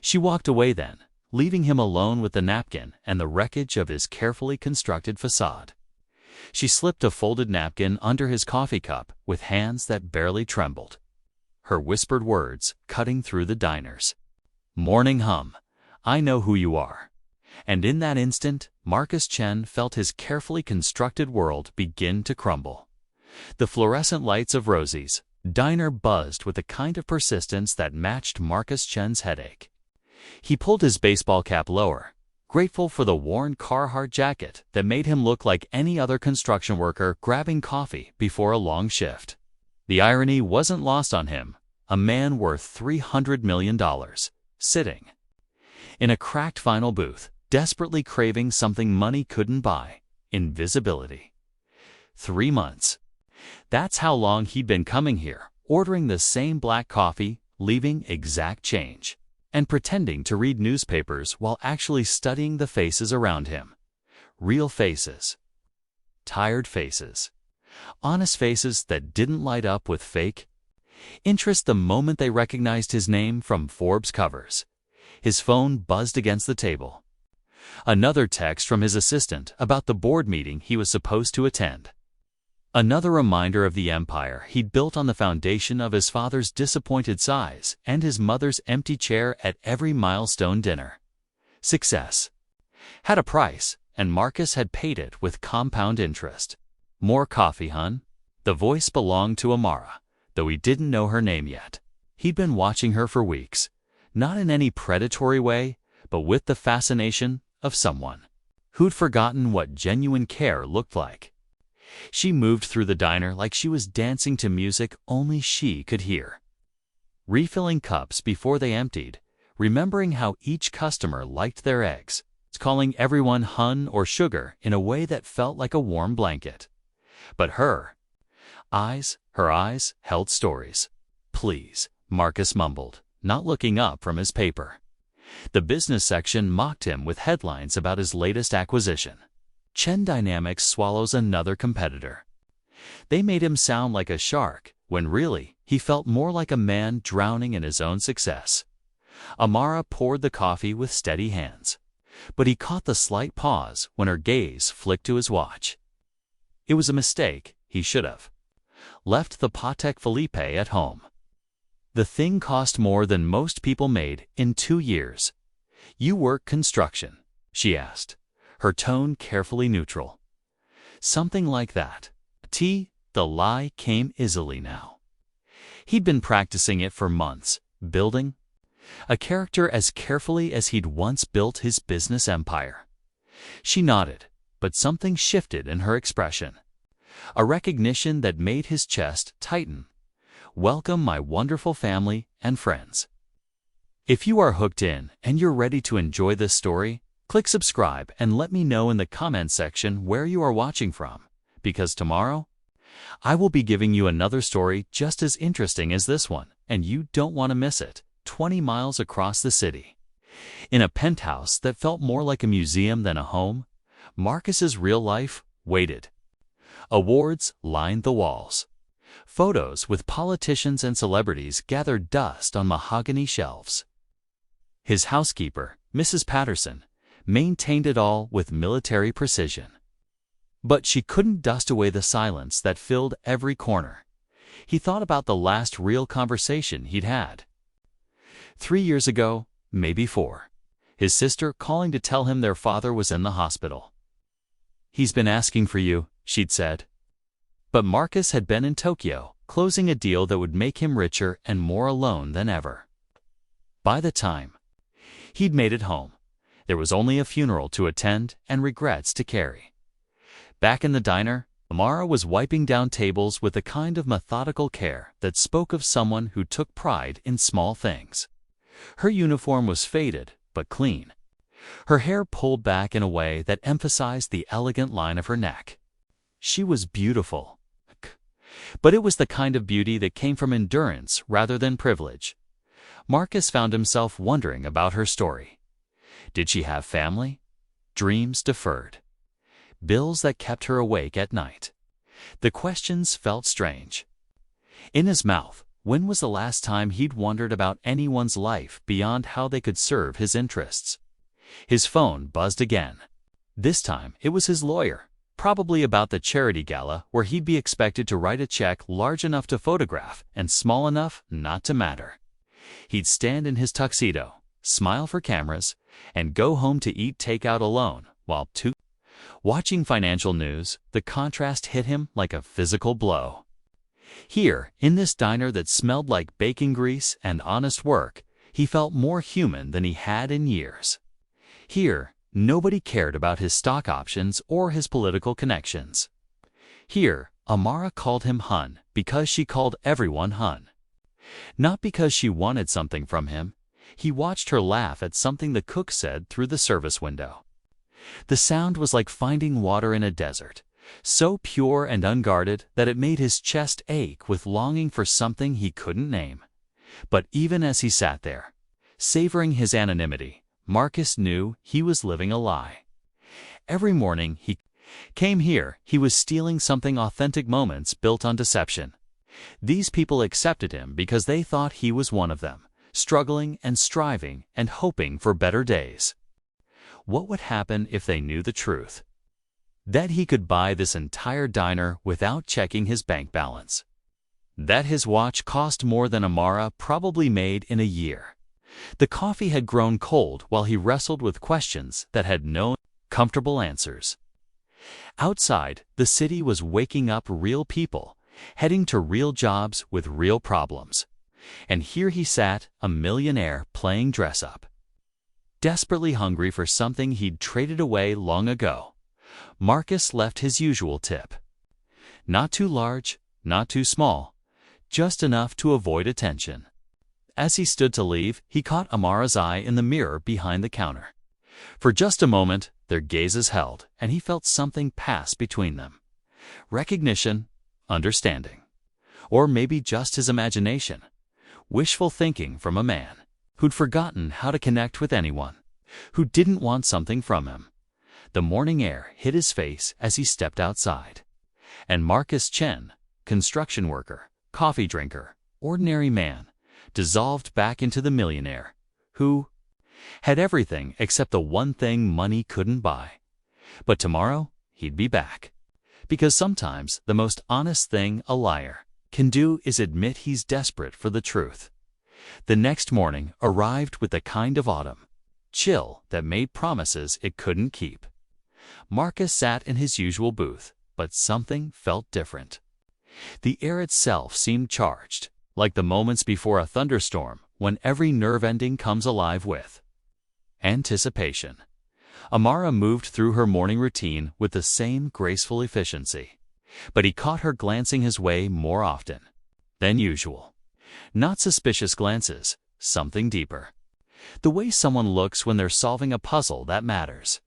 She walked away then, leaving him alone with the napkin and the wreckage of his carefully constructed facade. She slipped a folded napkin under his coffee cup with hands that barely trembled. Her whispered words cutting through the diners. "Morning hum, I know who you are." And in that instant, Marcus Chen felt his carefully constructed world begin to crumble. The fluorescent lights of Rosie's diner buzzed with a kind of persistence that matched Marcus Chen's headache. He pulled his baseball cap lower, grateful for the worn Carhartt jacket that made him look like any other construction worker grabbing coffee before a long shift. The irony wasn't lost on him. A man worth $300 million, sitting in a cracked vinyl booth, desperately craving something money couldn't buy: invisibility. 3 months. That's how long he'd been coming here, ordering the same black coffee, leaving exact change, and pretending to read newspapers while actually studying the faces around him. Real faces. Tired faces. Honest faces that didn't light up with fake interest the moment they recognized his name from Forbes covers. His phone buzzed against the table. Another text from his assistant about the board meeting he was supposed to attend. Another reminder of the empire he'd built on the foundation of his father's disappointed sighs and his mother's empty chair at every milestone dinner. Success had a price, and Marcus had paid it with compound interest. "More coffee, hun?" The voice belonged to Amara, though he didn't know her name yet. He'd been watching her for weeks, not in any predatory way, but with the fascination of someone who'd forgotten what genuine care looked like. She moved through the diner like she was dancing to music only she could hear, refilling cups before they emptied, remembering how each customer liked their eggs, calling everyone hun or sugar in a way that felt like a warm blanket. But her eyes held stories. "Please," Marcus mumbled, not looking up from his paper. The business section mocked him with headlines about his latest acquisition. Chen Dynamics swallows another competitor. They made him sound like a shark, when really he felt more like a man drowning in his own success. Amara poured the coffee with steady hands, but he caught the slight pause when her gaze flicked to his watch. It was a mistake. He should have left the Patek Philippe at home. The thing cost more than most people made in 2 years. "You work construction?" she asked, her tone carefully neutral. "Something like that." The lie came easily now. He'd been practicing it for months, building a character as carefully as he'd once built his business empire. She nodded, but something shifted in her expression. A recognition that made his chest tighten. "Welcome, my wonderful family and friends." If you are hooked in and you're ready to enjoy this story, click subscribe and let me know in the comments section where you are watching from, because tomorrow I will be giving you another story just as interesting as this one, and you don't want to miss it. 20 miles across the city, in a penthouse that felt more like a museum than a home, Marcus's real life waited. Awards lined the walls. Photos with politicians and celebrities gathered dust on mahogany shelves. His housekeeper, Mrs. Patterson, maintained it all with military precision. But she couldn't dust away the silence that filled every corner. He thought about the last real conversation he'd had. 3 years ago, maybe 4. His sister calling to tell him their father was in the hospital. "He's been asking for you," she'd said. But Marcus had been in Tokyo, closing a deal that would make him richer and more alone than ever. By the time he'd made it home, there was only a funeral to attend and regrets to carry. Back in the diner, Amara was wiping down tables with the kind of methodical care that spoke of someone who took pride in small things. Her uniform was faded but clean, her hair pulled back in a way that emphasized the elegant line of her neck. She was beautiful, but it was the kind of beauty that came from endurance rather than privilege. Marcus found himself wondering about her story. Did she have family? Dreams deferred? Bills that kept her awake at night? The questions felt strange. In his mouth, When was the last time he'd wondered about anyone's life beyond how they could serve his interests? His phone buzzed again. This time, it was his lawyer, probably about the charity gala where he'd be expected to write a check large enough to photograph and small enough not to matter. He'd stand in his tuxedo, smile for cameras, and go home to eat takeout alone while watching financial news. The contrast hit him like a physical blow. Here, in this diner that smelled like bacon grease and honest work, he felt more human than he had in years. Here, nobody cared about his stock options or his political connections. Here, Amara called him Hun because she called everyone Hun. Not because she wanted something from him. He watched her laugh at something the cook said through the service window. The sound was like finding water in a desert, so pure and unguarded that it made his chest ache with longing for something he couldn't name. But even as he sat there, savoring his anonymity, Marcus knew he was living a lie. Every morning he came here, he was stealing something authentic, moments built on deception. These people accepted him because they thought he was one of them, struggling and striving and hoping for better days. What would happen if they knew the truth? That he could buy this entire diner without checking his bank balance. That his watch cost more than Amara probably made in a year. The coffee had grown cold while he wrestled with questions that had no comfortable answers. Outside, the city was waking up real people, heading to real jobs with real problems. And here he sat, a millionaire playing dress-up. Desperately hungry for something he'd traded away long ago, Marcus left his usual tip. Not too large, not too small, just enough to avoid attention. As he stood to leave, he caught Amara's eye in the mirror behind the counter. For just a moment, their gazes held, and he felt something pass between them. Recognition, understanding, or maybe just his imagination. Wishful thinking from a man who'd forgotten how to connect with anyone, who didn't want something from him. The morning air hit his face as he stepped outside. And Marcus Chen, construction worker, coffee drinker, ordinary man, dissolved back into the millionaire, who had everything except the one thing money couldn't buy. But tomorrow, he'd be back. Because sometimes the most honest thing a liar can do is admit he's desperate for the truth. The next morning arrived with the kind of autumn chill that made promises it couldn't keep. Marcus sat in his usual booth, but something felt different. The air itself seemed charged, like the moments before a thunderstorm when every nerve ending comes alive with anticipation. Amara moved through her morning routine with the same graceful efficiency, but he caught her glancing his way more often than usual. Not suspicious glances, something deeper. The way someone looks when they're solving a puzzle that matters.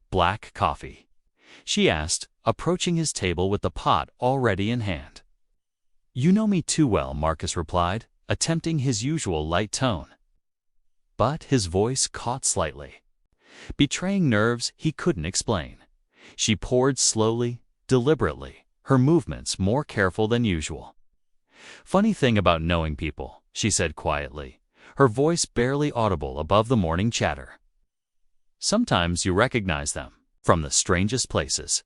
Black coffee? She asked, approaching his table with the pot already in hand. You know me too well, Marcus replied, attempting his usual light tone. But his voice caught slightly, betraying nerves he couldn't explain. She poured slowly, deliberately, her movements more careful than usual. Funny thing about knowing people, she said quietly, her voice barely audible above the morning chatter. Sometimes you recognize them from the strangest places.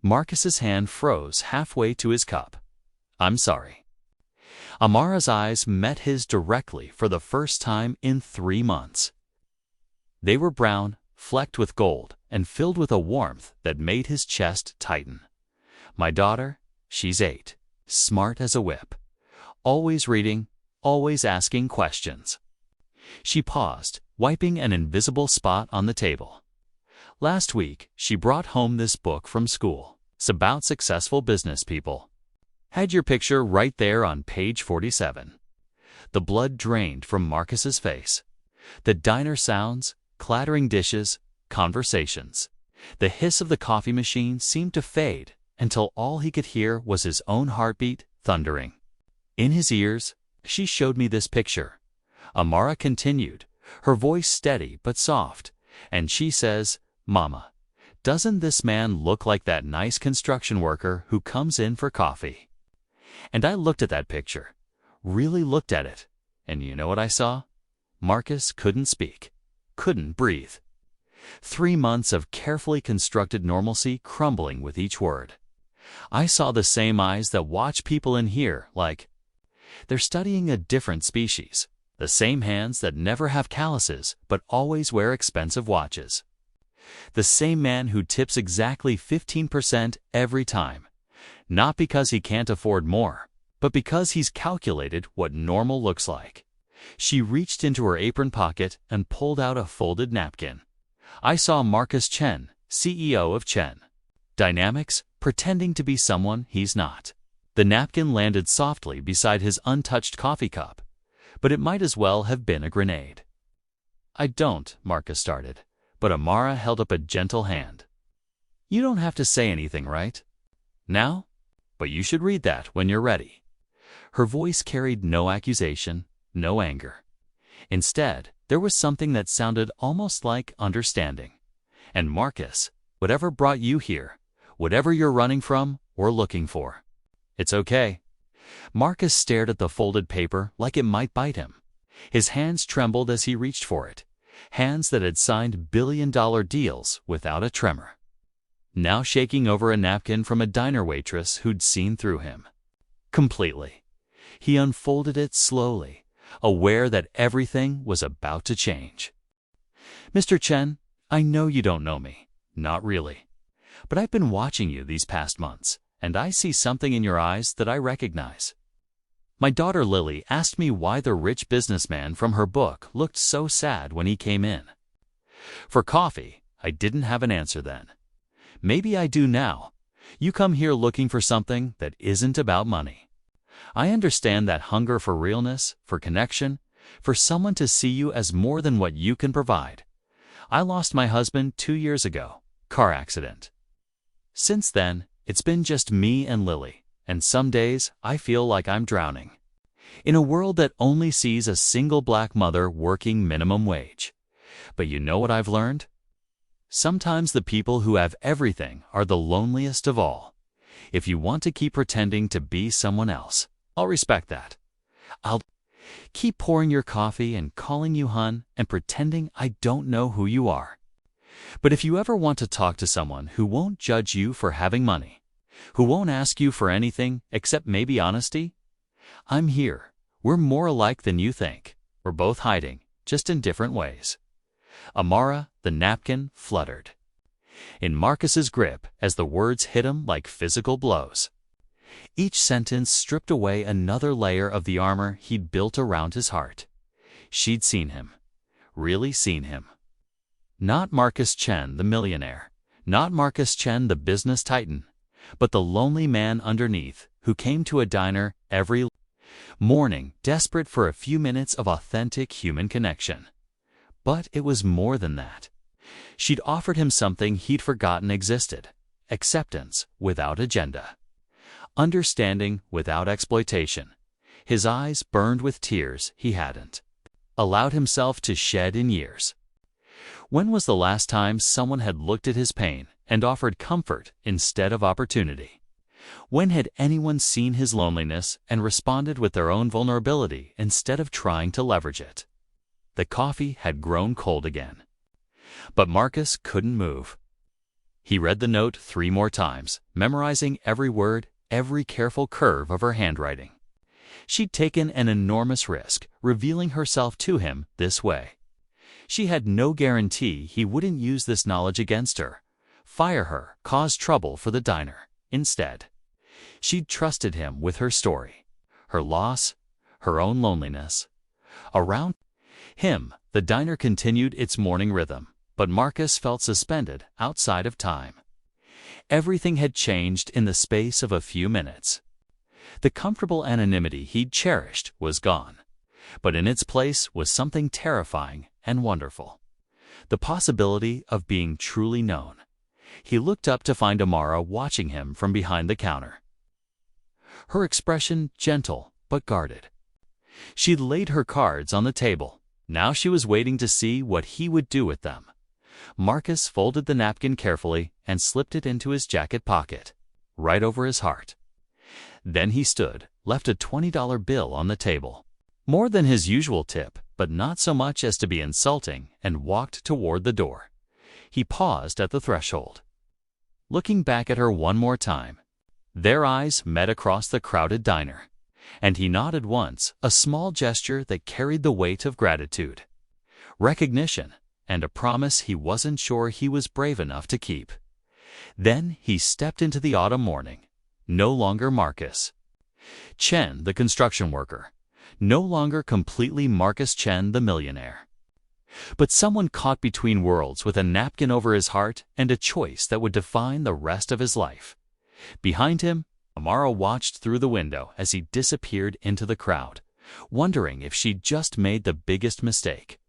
Marcus's hand froze halfway to his cup. I'm sorry. Amara's eyes met his directly for the first time in 3 months. They were brown, flecked with gold, and filled with a warmth that made his chest tighten. My daughter, she's 8, smart as a whip, always reading, always asking questions. She paused, wiping an invisible spot on the table. Last week, she brought home this book from school. It's about successful business people. Had your picture right there on page 47. The blood drained from Marcus's face. The diner sounds, clattering dishes, conversations. The hiss of the coffee machine seemed to fade until all he could hear was his own heartbeat thundering in his ears. She showed me this picture, Amara continued, her voice steady but soft, and she says, Mama, doesn't this man look like that nice construction worker who comes in for coffee? And I looked at that picture, really looked at it, and you know what I saw? Marcus couldn't speak, couldn't breathe. 3 months of carefully constructed normalcy crumbling with each word. I saw the same eyes that watch people in here like they're studying a different species. The same hands that never have calluses but always wear expensive watches. The same man who tips exactly 15% every time. Not because he can't afford more, but because he's calculated what normal looks like. She reached into her apron pocket and pulled out a folded napkin. I saw Marcus Chen, CEO of Chen Dynamics, pretending to be someone he's not. The napkin landed softly beside his untouched coffee cup, but it might as well have been a grenade. I don't, Marcus started, but Amara held up a gentle hand. You don't have to say anything, right? Now? But you should read that when you're ready. Her voice carried no accusation, no anger. Instead, there was something that sounded almost like understanding. And Marcus, whatever brought you here, whatever you're running from or looking for, it's okay. Marcus stared at the folded paper like it might bite him. His hands trembled as he reached for it, hands that had signed billion-dollar deals without a tremor. Now shaking over a napkin from a diner waitress who'd seen through him. Completely. He unfolded it slowly, aware that everything was about to change. Mr. Chen, I know you don't know me. Not really. But I've been watching you these past months, and I see something in your eyes that I recognize. My daughter Lily asked me why the rich businessman from her book looked so sad when he came in. For coffee, I didn't have an answer then. Maybe I do now. You come here looking for something that isn't about money. I understand that hunger for realness, for connection, for someone to see you as more than what you can provide. I lost my husband 2 years ago, car accident. Since then, it's been just me and Lily, and some days I feel like I'm drowning. In a world that only sees a single black mother working minimum wage. But you know what I've learned? Sometimes the people who have everything are the loneliest of all. If you want to keep pretending to be someone else, I'll respect that. I'll keep pouring your coffee and calling you hun and pretending I don't know who you are. But if you ever want to talk to someone who won't judge you for having money, who won't ask you for anything except maybe honesty, I'm here. We're more alike than you think. We're both hiding, just in different ways. Amara, the napkin, fluttered in Marcus's grip as the words hit him like physical blows. Each sentence stripped away another layer of the armor he'd built around his heart. She'd seen him. Really seen him. Not Marcus Chen, the millionaire. Not Marcus Chen, the business titan. But the lonely man underneath, who came to a diner every morning, desperate for a few minutes of authentic human connection. But it was more than that. She'd offered him something he'd forgotten existed. Acceptance without agenda. Understanding without exploitation. His eyes burned with tears he hadn't allowed himself to shed in years. When was the last time someone had looked at his pain and offered comfort instead of opportunity? When had anyone seen his loneliness and responded with their own vulnerability instead of trying to leverage it? The coffee had grown cold again. But Marcus couldn't move. He read the note 3 more times, memorizing every word, every careful curve of her handwriting. She'd taken an enormous risk, revealing herself to him this way. She had no guarantee he wouldn't use this knowledge against her, fire her, cause trouble for the diner. Instead, she'd trusted him with her story, her loss, her own loneliness. Around him, the diner continued its morning rhythm, but Marcus felt suspended outside of time. Everything had changed in the space of a few minutes. The comfortable anonymity he'd cherished was gone, but in its place was something terrifying and wonderful. The possibility of being truly known. He looked up to find Amara watching him from behind the counter. Her expression gentle but guarded. She'd laid her cards on the table. Now she was waiting to see what he would do with them. Marcus folded the napkin carefully and slipped it into his jacket pocket, right over his heart. Then he stood, left a $20 bill on the table. More than his usual tip, but not so much as to be insulting, and walked toward the door. He paused at the threshold. Looking back at her one more time, their eyes met across the crowded diner, and he nodded once, a small gesture that carried the weight of gratitude, recognition, and a promise he wasn't sure he was brave enough to keep. Then he stepped into the autumn morning, no longer Marcus Chen, the construction worker, no longer completely Marcus Chen, the millionaire, but someone caught between worlds with a napkin over his heart and a choice that would define the rest of his life. Behind him, Amara watched through the window as he disappeared into the crowd, wondering if she'd just made the biggest mistake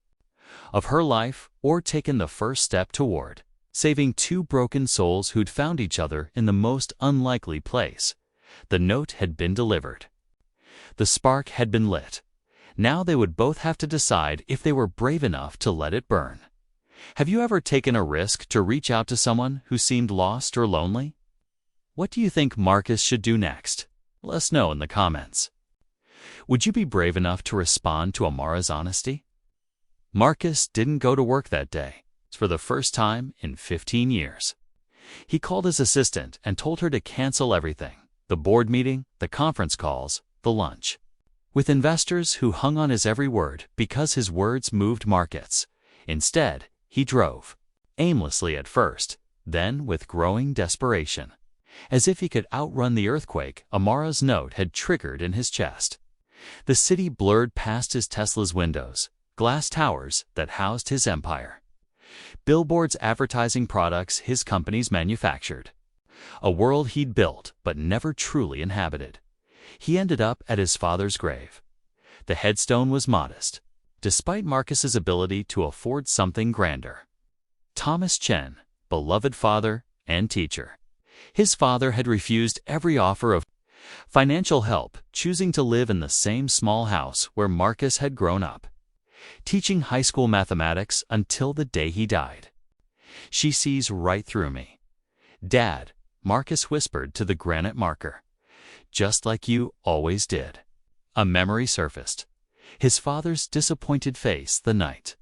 of her life or taken the first step toward saving two broken souls who'd found each other in the most unlikely place. The note had been delivered. The spark had been lit. Now they would both have to decide if they were brave enough to let it burn. Have you ever taken a risk to reach out to someone who seemed lost or lonely? What do you think Marcus should do next? Let us know in the comments. Would you be brave enough to respond to Amara's honesty? Marcus didn't go to work that day for the first time in 15 years. He called his assistant and told her to cancel everything: the board meeting, the conference calls, the lunch with investors who hung on his every word because his words moved markets. Instead, he drove, aimlessly at first, then with growing desperation. As if he could outrun the earthquake Amara's note had triggered in his chest. The city blurred past his Tesla's windows, glass towers that housed his empire. Billboards advertising products his companies manufactured. A world he'd built but never truly inhabited. He ended up at his father's grave. The headstone was modest, despite Marcus's ability to afford something grander. Thomas Chen, beloved father and teacher. His father had refused every offer of financial help, choosing to live in the same small house where Marcus had grown up, teaching high school mathematics until the day he died. "She sees right through me, Dad," Marcus whispered to the granite marker. "Just like you always did." A memory surfaced. His father's disappointed face the night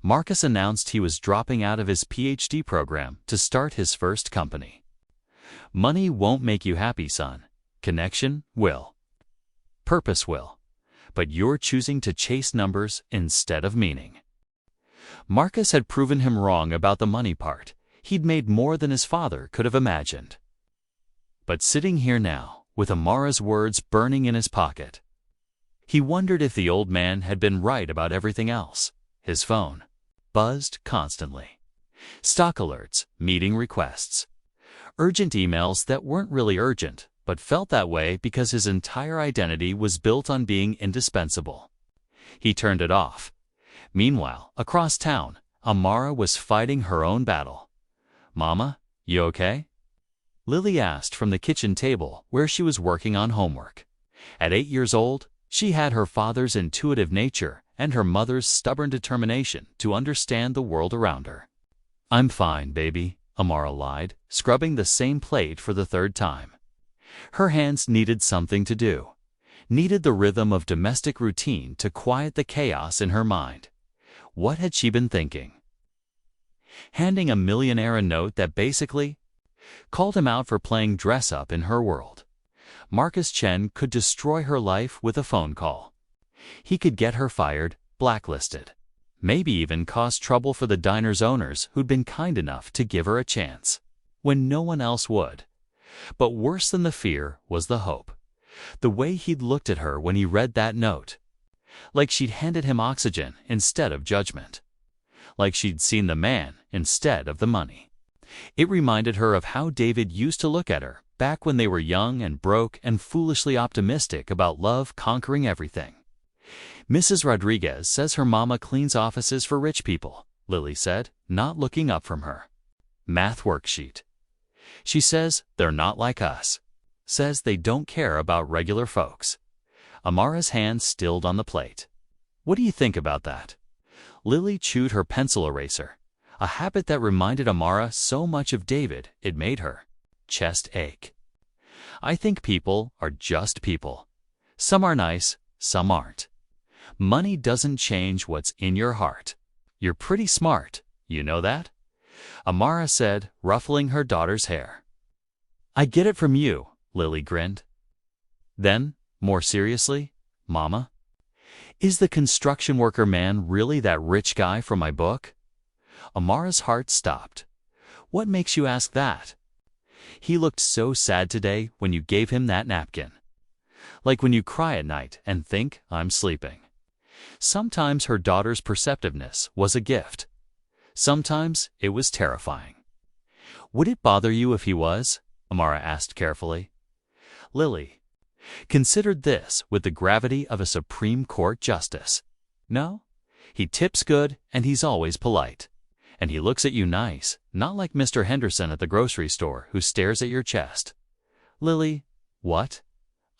Marcus announced he was dropping out of his PhD program to start his first company. "Money won't make you happy, son. Connection will. Purpose will. But you're choosing to chase numbers instead of meaning." Marcus had proven him wrong about the money part. He'd made more than his father could have imagined. But sitting here now, with Amara's words burning in his pocket, he wondered if the old man had been right about everything else. His phone buzzed constantly. Stock alerts, meeting requests, urgent emails that weren't really urgent, but felt that way because his entire identity was built on being indispensable. He turned it off. Meanwhile, across town, Amara was fighting her own battle. "Mama, you okay?" Lily asked from the kitchen table where she was working on homework. At 8 years old, she had her father's intuitive nature and her mother's stubborn determination to understand the world around her. "I'm fine, baby," Amara lied, scrubbing the same plate for the third time. Her hands needed something to do, needed the rhythm of domestic routine to quiet the chaos in her mind. What had she been thinking? Handing a millionaire a note that basically called him out for playing dress-up in her world. Marcus Chen could destroy her life with a phone call. He could get her fired, blacklisted, maybe even cause trouble for the diner's owners who'd been kind enough to give her a chance when no one else would. But worse than the fear was the hope. The way he'd looked at her when he read that note. Like she'd handed him oxygen instead of judgment. Like she'd seen the man instead of the money. It reminded her of how David used to look at her back when they were young and broke and foolishly optimistic about love conquering everything. "Mrs. Rodriguez says her mama cleans offices for rich people," Lily said, not looking up from her math worksheet. "She says they're not like us. Says they don't care about regular folks." Amara's hand stilled on the plate. "What do you think about that?" Lily chewed her pencil eraser, a habit that reminded Amara so much of David it made her chest ache. "I think people are just people," Some are nice, some aren't. Money doesn't change what's in your heart. You're pretty smart, you know that? Amara said, ruffling her daughter's hair. I get it from you, Lily grinned. Then, more seriously, Mama, is the construction worker man really that rich guy from my book? Amara's heart stopped. What makes you ask that? He looked so sad today when you gave him that napkin. Like when you cry at night and think I'm sleeping. Sometimes her daughter's perceptiveness was a gift. Sometimes it was terrifying. Would it bother you if he was? Amara asked carefully. Lily considered this with the gravity of a Supreme Court justice. No, he tips good and he's always polite. And he looks at you nice, not like Mr. Henderson at the grocery store who stares at your chest. Lily, what?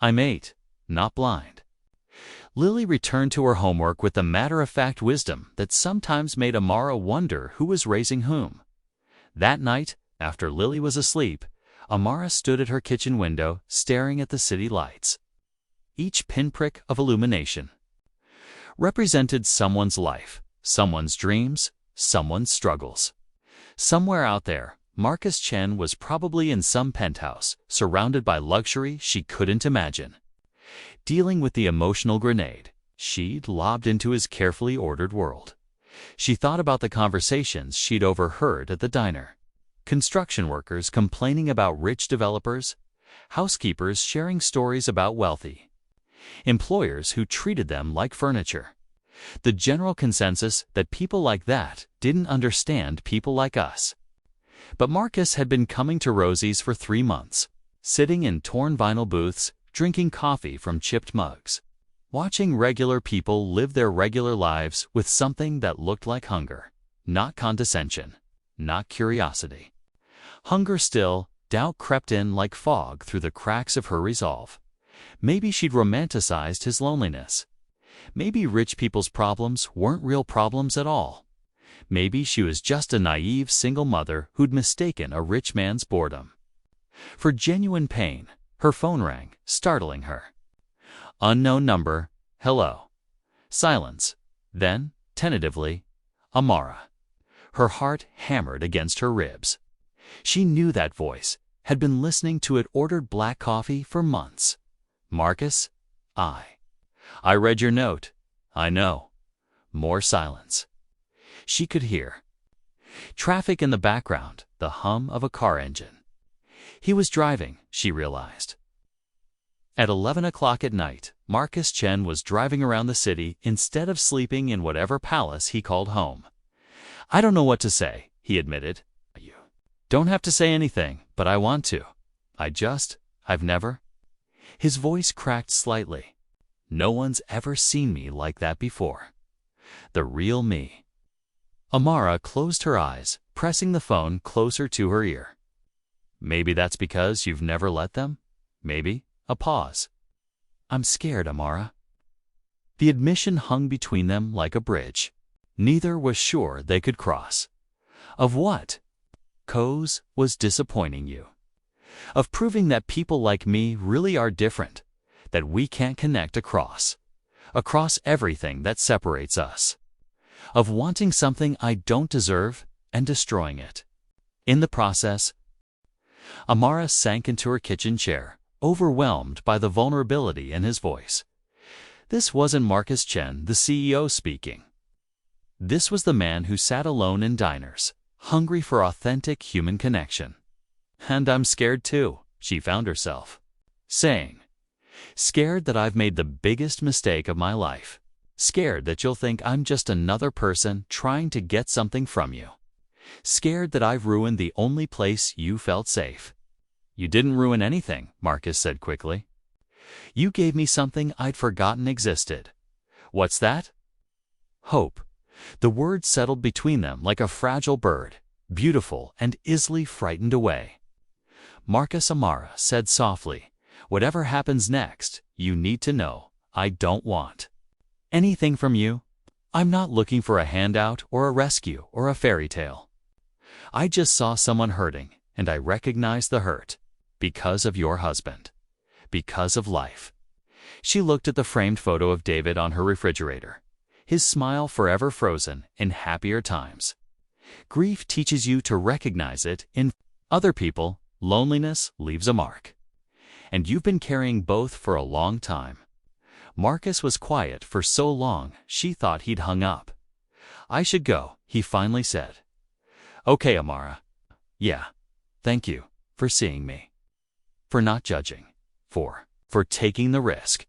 I'm 8, not blind. Lily returned to her homework with the matter-of-fact wisdom that sometimes made Amara wonder who was raising whom. That night, after Lily was asleep, Amara stood at her kitchen window staring at the city lights. Each pinprick of illumination represented someone's life, someone's dreams, someone's struggles. Somewhere out there, Marcus Chen was probably in some penthouse, surrounded by luxury she couldn't imagine, dealing with the emotional grenade she'd lobbed into his carefully ordered world. She thought about the conversations she'd overheard at the diner. Construction workers complaining about rich developers, housekeepers sharing stories about wealthy, employers who treated them like furniture. The general consensus that people like that didn't understand people like us. But Marcus had been coming to Rosie's for 3 months, sitting in torn vinyl booths, drinking coffee from chipped mugs, watching regular people live their regular lives with something that looked like hunger, not condescension, not curiosity. Hunger still, doubt crept in like fog through the cracks of her resolve. Maybe she'd romanticized his loneliness. Maybe rich people's problems weren't real problems at all. Maybe she was just a naive single mother who'd mistaken a rich man's boredom for genuine pain. Her phone rang, startling her. Unknown number, hello. Silence. Then, tentatively, Amara. Her heart hammered against her ribs. She knew that voice, had been listening to it, ordered black coffee for months. Marcus, I read your note. I know. More silence. She could hear traffic in the background, the hum of a car engine. He was driving, she realized. At 11 o'clock at night, Marcus Chen was driving around the city instead of sleeping in whatever palace he called home. I don't know what to say, he admitted. You don't have to say anything, but I want to. I've never. His voice cracked slightly. No one's ever seen me like that before. The real me. Amara closed her eyes, pressing the phone closer to her ear. Maybe that's because you've never let them? Maybe. A pause. I'm scared, Amara. The admission hung between them like a bridge. Neither was sure they could cross. Of what? Coase was disappointing you. Of proving that people like me really are different, that we can't connect across everything that separates us. Of wanting something I don't deserve and destroying it. In the process, Amara sank into her kitchen chair, overwhelmed by the vulnerability in his voice. This wasn't Marcus Chen, the CEO, speaking. This was the man who sat alone in diners, hungry for authentic human connection. And I'm scared too, she found herself saying. Scared that I've made the biggest mistake of my life. Scared that you'll think I'm just another person trying to get something from you. Scared that I've ruined the only place you felt safe. You didn't ruin anything, Marcus said quickly. You gave me something I'd forgotten existed. What's that? Hope. The word settled between them like a fragile bird, beautiful and easily frightened away. Marcus, Amara said softly, whatever happens next, you need to know, I don't want anything from you. I'm not looking for a handout or a rescue or a fairy tale. I just saw someone hurting, and I recognized the hurt. Because of your husband. Because of life. She looked at the framed photo of David on her refrigerator, his smile forever frozen in happier times. Grief teaches you to recognize it in other people. Loneliness leaves a mark. And you've been carrying both for a long time. Marcus was quiet for so long she thought he'd hung up. "I should go," he finally said. "Okay, Amara. Yeah. Thank you for seeing me. For not judging. For taking the risk."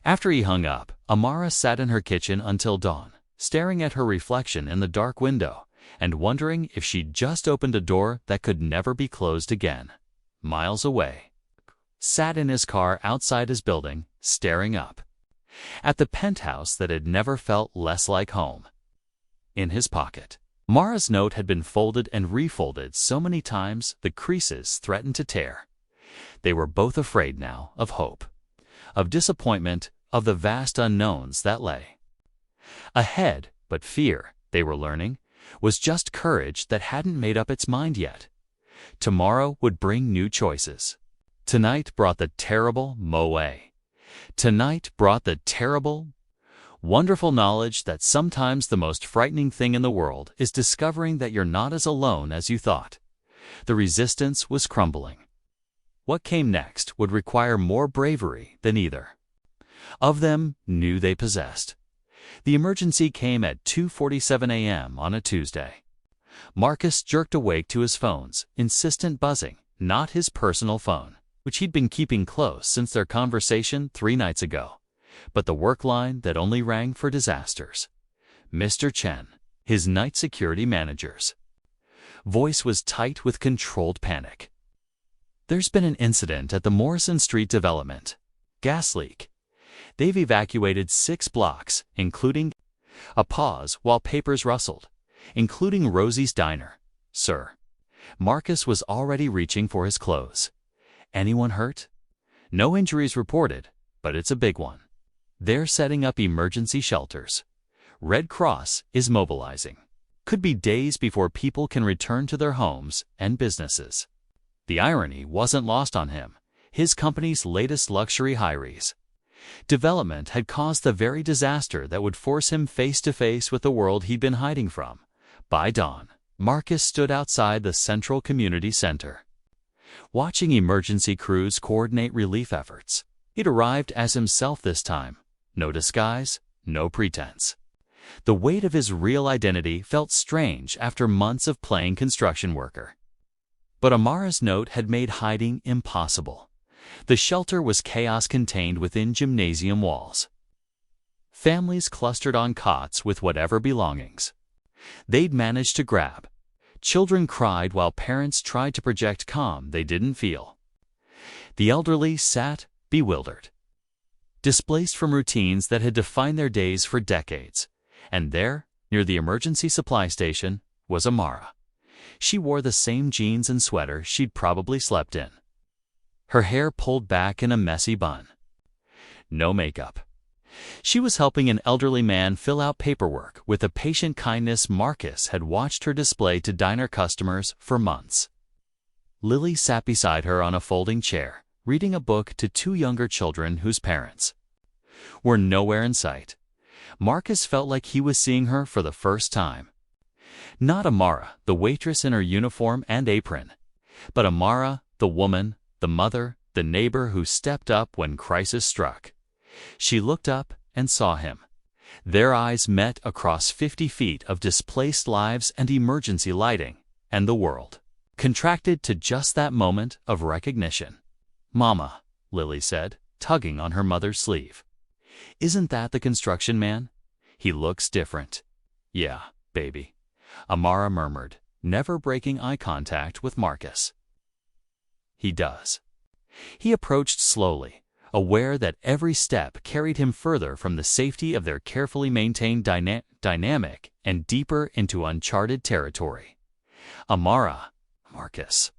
After he hung up, Amara sat in her kitchen until dawn, staring at her reflection in the dark window and wondering if she'd just opened a door that could never be closed again. Miles away, sat in his car outside his building, staring up at the penthouse that had never felt less like home. In his pocket, Mara's note had been folded and refolded so many times the creases threatened to tear. They were both afraid now of hope, of disappointment, of the vast unknowns that lay ahead, but fear, they were learning, was just courage that hadn't made up its mind yet. Tomorrow would bring new choices. Tonight brought the terrible moe. Tonight brought the terrible, wonderful knowledge that sometimes the most frightening thing in the world is discovering that you're not as alone as you thought. The resistance was crumbling. What came next would require more bravery than either of them knew they possessed. The emergency came at 2:47 a.m. on a Tuesday. Marcus jerked awake to his phone's insistent buzzing, not his personal phone, which he'd been keeping close since their conversation 3 nights ago, but the work line that only rang for disasters. Mr. Chen, his night security manager's voice was tight with controlled panic. "There's been an incident at the Morrison Street development. Gas leak. They've evacuated 6 blocks, including..." A pause while papers rustled. "Including Rosie's Diner, sir." Marcus was already reaching for his clothes. "Anyone hurt?" "No injuries reported, but it's a big one. They're setting up emergency shelters. Red Cross is mobilizing. Could be days before people can return to their homes and businesses." The irony wasn't lost on him. His company's latest luxury high-rise development had caused the very disaster that would force him face-to-face with the world he'd been hiding from. By dawn, Marcus stood outside the Central Community Center, watching emergency crews coordinate relief efforts. He'd arrived as himself this time. No disguise, no pretense. The weight of his real identity felt strange after months of playing construction worker. But Amara's note had made hiding impossible. The shelter was chaos contained within gymnasium walls. Families clustered on cots with whatever belongings they'd managed to grab. Children cried while parents tried to project calm they didn't feel. The elderly sat, bewildered, displaced from routines that had defined their days for decades. And there, near the emergency supply station, was Amara. She wore the same jeans and sweater she'd probably slept in, her hair pulled back in a messy bun. No makeup. She was helping an elderly man fill out paperwork with the patient kindness Marcus had watched her display to diner customers for months. Lily sat beside her on a folding chair, reading a book to 2 younger children whose parents were nowhere in sight. Marcus felt like he was seeing her for the first time. Not Amara, the waitress in her uniform and apron, but Amara, the woman, the mother, the neighbor who stepped up when crisis struck. She looked up and saw him. Their eyes met across 50 feet of displaced lives and emergency lighting, and the world contracted to just that moment of recognition. "Mama," Lily said, tugging on her mother's sleeve. "Isn't that the construction man? He looks different." "Yeah, baby," Amara murmured, never breaking eye contact with Marcus. "He does." He approached slowly, aware that every step carried him further from the safety of their carefully maintained dynamic and deeper into uncharted territory. "Amara, Marcus."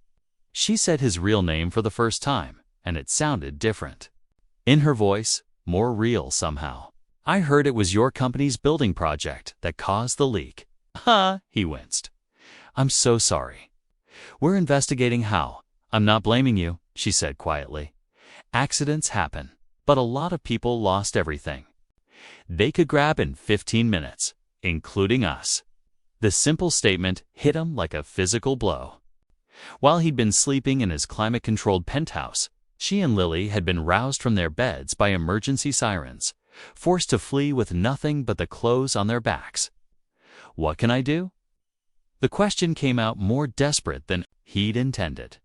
She said his real name for the first time, and it sounded different. In her voice, more real somehow. "I heard it was your company's building project that caused the leak." "Ha," he winced. "I'm so sorry. We're investigating how." "I'm not blaming you," she said quietly. "Accidents happen. but a lot of people lost everything they could grab in 15 minutes, including us. The simple statement hit him like a physical blow. While he'd been sleeping in his climate-controlled penthouse, she and Lily had been roused from their beds by emergency sirens, forced to flee with nothing but the clothes on their backs. What can I do? The question came out more desperate than he'd intended.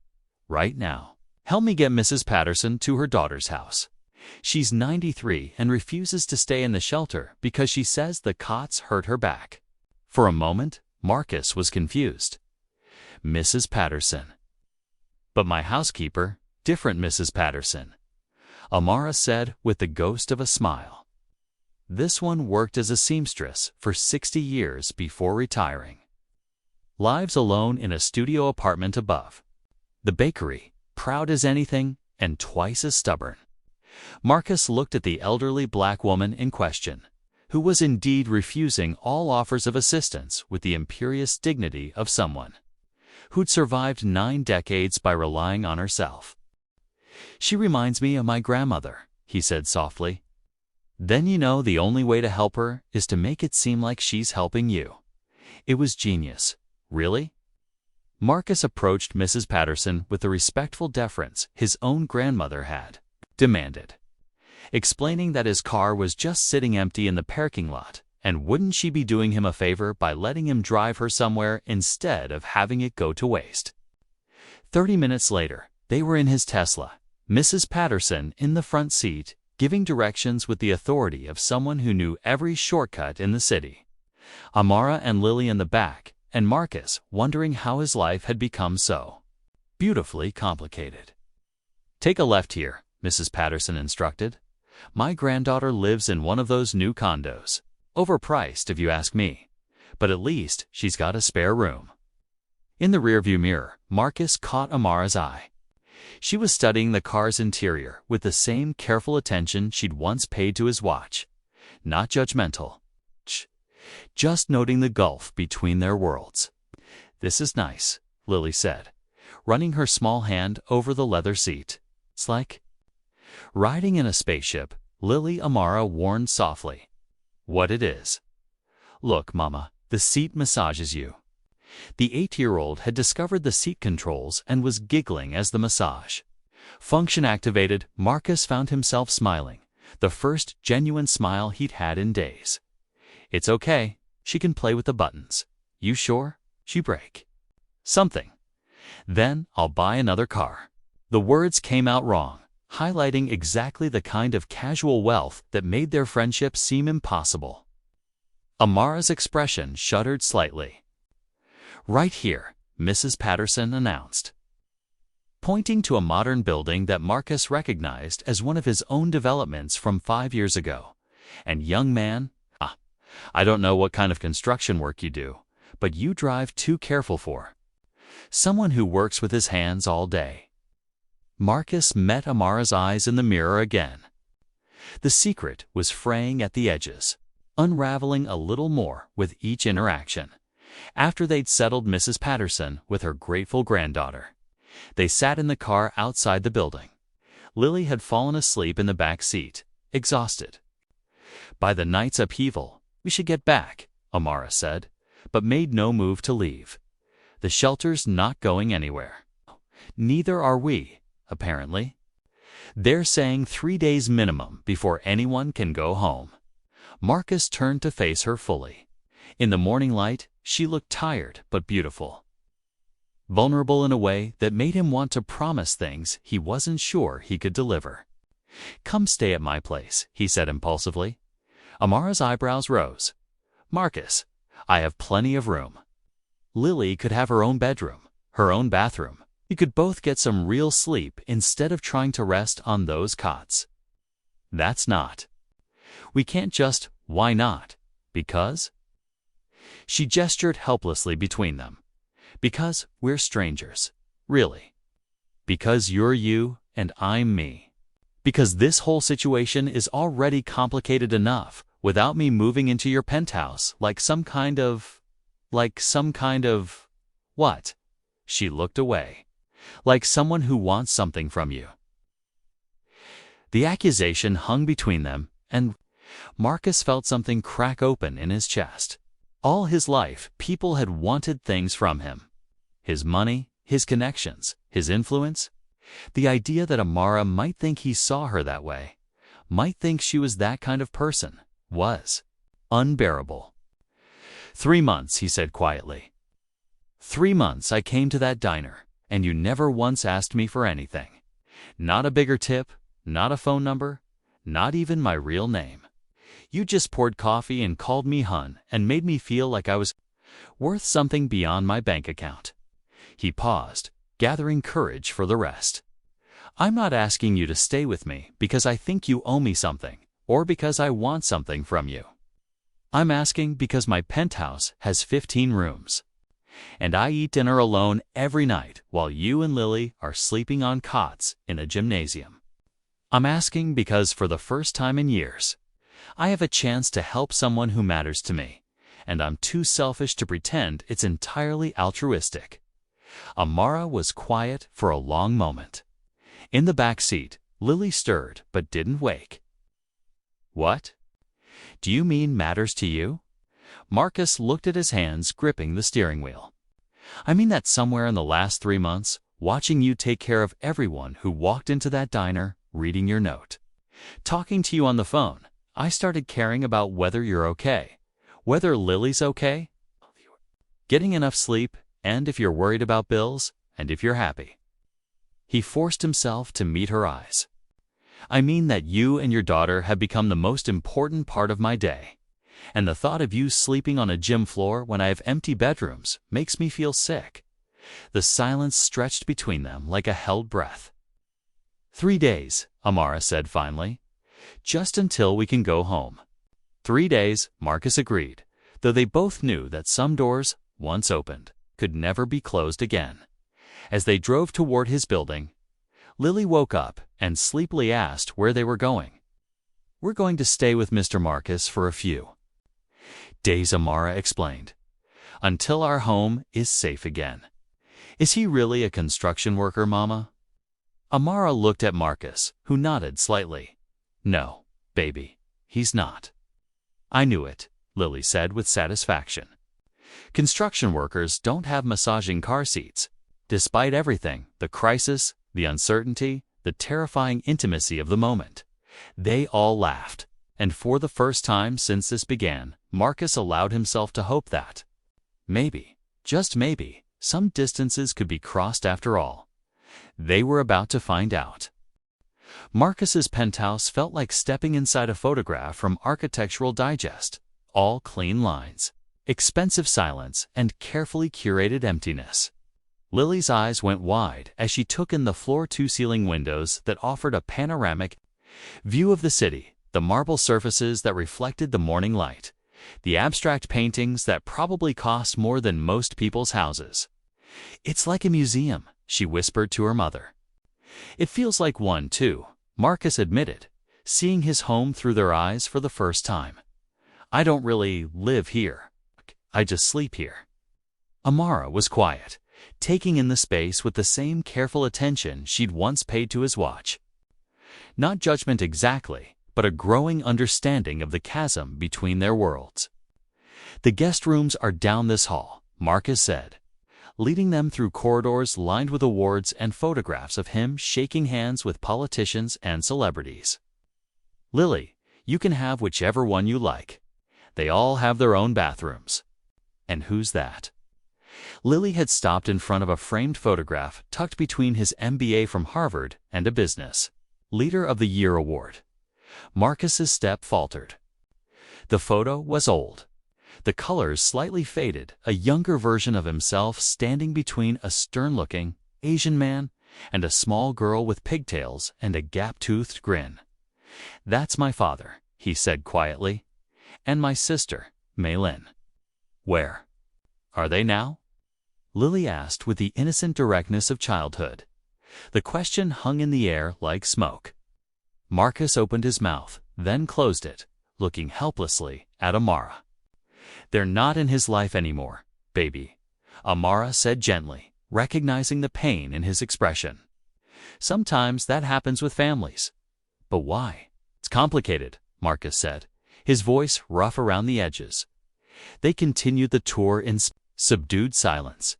Right now, help me get Mrs. Patterson to her daughter's house. She's 93 and refuses to stay in the shelter because she says the cots hurt her back. For a moment, Marcus was confused. Mrs. Patterson. But my housekeeper, different Mrs. Patterson, Amara said with the ghost of a smile. This one worked as a seamstress for 60 years before retiring. Lives alone in a studio apartment above. The bakery, proud as anything and twice as stubborn. Marcus looked at the elderly black woman in question, who was indeed refusing all offers of assistance with the imperious dignity of someone who'd survived 9 decades by relying on herself. She reminds me of my grandmother, he said softly. Then you know the only way to help her is to make it seem like she's helping you. It was genius. Really? Marcus approached Mrs. Patterson with the respectful deference his own grandmother had demanded, explaining that his car was just sitting empty in the parking lot, and wouldn't she be doing him a favor by letting him drive her somewhere instead of having it go to waste? 30 minutes later, they were in his Tesla, Mrs. Patterson in the front seat, giving directions with the authority of someone who knew every shortcut in the city. Amara and Lily in the back, and Marcus wondering how his life had become so beautifully complicated. Take a left here, Mrs. Patterson instructed. My granddaughter lives in one of those new condos. Overpriced if you ask me, but at least she's got a spare room. In the rearview mirror, Marcus caught Amara's eye. She was studying the car's interior with the same careful attention she'd once paid to his watch. Not judgmental. Just noting the gulf between their worlds. This is nice, Lily said, running her small hand over the leather seat. It's like riding in a spaceship, Lily Amara warned softly. What it is. Look, Mama, the seat massages you. The 8-year-old had discovered the seat controls and was giggling as the massage function activated. Marcus found himself smiling, the first genuine smile he'd had in days. It's okay, she can play with the buttons. You sure? She break something. Then I'll buy another car. The words came out wrong, highlighting exactly the kind of casual wealth that made their friendship seem impossible. Amara's expression shuddered slightly. Right here, Mrs. Patterson announced, pointing to a modern building that Marcus recognized as one of his own developments from 5 years ago. And young man, I don't know what kind of construction work you do, but you drive too careful for someone who works with his hands all day. Marcus met Amara's eyes in the mirror again. The secret was fraying at the edges, unraveling a little more with each interaction. After they'd settled Mrs. Patterson with her grateful granddaughter, they sat in the car outside the building. Lily had fallen asleep in the back seat, exhausted by the night's upheaval. We should get back, Amara said, but made no move to leave. The shelter's not going anywhere. Neither are we, apparently. They're saying 3 days minimum before anyone can go home. Marcus turned to face her fully. In the morning light, she looked tired but beautiful. Vulnerable in a way that made him want to promise things he wasn't sure he could deliver. Come stay at my place, he said impulsively. Amara's eyebrows rose. Marcus, I have plenty of room. Lily could have her own bedroom, her own bathroom. You could both get some real sleep instead of trying to rest on those cots. That's not. We can't just, why not? Because? She gestured helplessly between them. Because we're strangers. Really. Because you're you and I'm me. Because this whole situation is already complicated enough without me moving into your penthouse like some kind of... What? She looked away. Like someone who wants something from you. The accusation hung between them, and Marcus felt something crack open in his chest. All his life, people had wanted things from him. His money, his connections, his influence. The idea that Amara might think he saw her that way, might think she was that kind of person, was unbearable. 3 months, he said quietly. 3 months I came to that diner, and you never once asked me for anything. Not a bigger tip, not a phone number, not even my real name. You just poured coffee and called me hun and made me feel like I was worth something beyond my bank account. He paused, gathering courage for the rest. I'm not asking you to stay with me because I think you owe me something, or because I want something from you. I'm asking because my penthouse has 15 rooms. And I eat dinner alone every night while you and Lily are sleeping on cots in a gymnasium. I'm asking because for the first time in years, I have a chance to help someone who matters to me, and I'm too selfish to pretend it's entirely altruistic. Amara was quiet for a long moment. In the back seat, Lily stirred but didn't wake. What? Do you mean matters to you? Marcus looked at his hands gripping the steering wheel. I mean that somewhere in the last 3 months, watching you take care of everyone who walked into that diner, reading your note, talking to you on the phone, I started caring about whether you're okay, whether Lily's okay, getting enough sleep, and if you're worried about bills, and if you're happy. He forced himself to meet her eyes. I mean that you and your daughter have become the most important part of my day, and the thought of you sleeping on a gym floor when I have empty bedrooms makes me feel sick. The silence stretched between them like a held breath. 3 days, Amara said finally. Just until we can go home. 3 days, Marcus agreed, though they both knew that some doors, once opened, could never be closed again. As they drove toward his building, Lily woke up and sleepily asked where they were going. We're going to stay with Mr. Marcus for a few days, Amara explained, until our home is safe again. Is he really a construction worker, Mama? Amara looked at Marcus, who nodded slightly. No, baby, he's not. I knew it, Lily said with satisfaction. Construction workers don't have massaging car seats. Despite everything, the crisis, the uncertainty, the terrifying intimacy of the moment, they all laughed, and for the first time since this began, Marcus allowed himself to hope that maybe, just maybe, some distances could be crossed after all. They were about to find out. Marcus's penthouse felt like stepping inside a photograph from Architectural Digest. All clean lines, expensive silence, and carefully curated emptiness. Lily's eyes went wide as she took in the floor-to-ceiling windows that offered a panoramic view of the city, the marble surfaces that reflected the morning light, the abstract paintings that probably cost more than most people's houses. It's like a museum, she whispered to her mother. It feels like one, too, Marcus admitted, seeing his home through their eyes for the first time. I don't really live here. I just sleep here. Amara was quiet, taking in the space with the same careful attention she'd once paid to his watch. Not judgment exactly, but a growing understanding of the chasm between their worlds. The guest rooms are down this hall, Marcus said, leading them through corridors lined with awards and photographs of him shaking hands with politicians and celebrities. Lily, you can have whichever one you like. They all have their own bathrooms. And who's that? Lily had stopped in front of a framed photograph tucked between his MBA from Harvard and a Business Leader of the Year award. Marcus's step faltered. The photo was old. The colors slightly faded, a younger version of himself standing between a stern-looking Asian man and a small girl with pigtails and a gap-toothed grin. That's my father, he said quietly, and my sister, Maylin. Where are they now? Lily asked with the innocent directness of childhood. The question hung in the air like smoke. Marcus opened his mouth, then closed it, looking helplessly at Amara. They're not in his life anymore, baby, Amara said gently, recognizing the pain in his expression. Sometimes that happens with families. But why? It's complicated, Marcus said, his voice rough around the edges. They continued the tour in subdued silence.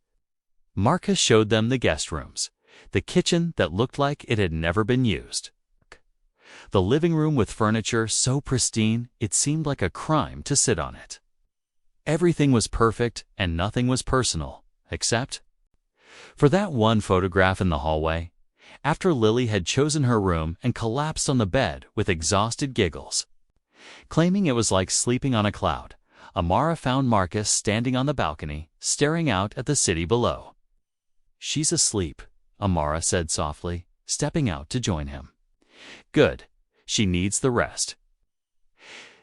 Marcus showed them the guest rooms, the kitchen that looked like it had never been used, the living room with furniture so pristine it seemed like a crime to sit on it. Everything was perfect and nothing was personal, except for that one photograph in the hallway, after Lily had chosen her room and collapsed on the bed with exhausted giggles. Claiming it was like sleeping on a cloud, Amara found Marcus standing on the balcony, staring out at the city below. "She's asleep," Amara said softly, stepping out to join him. "Good. She needs the rest."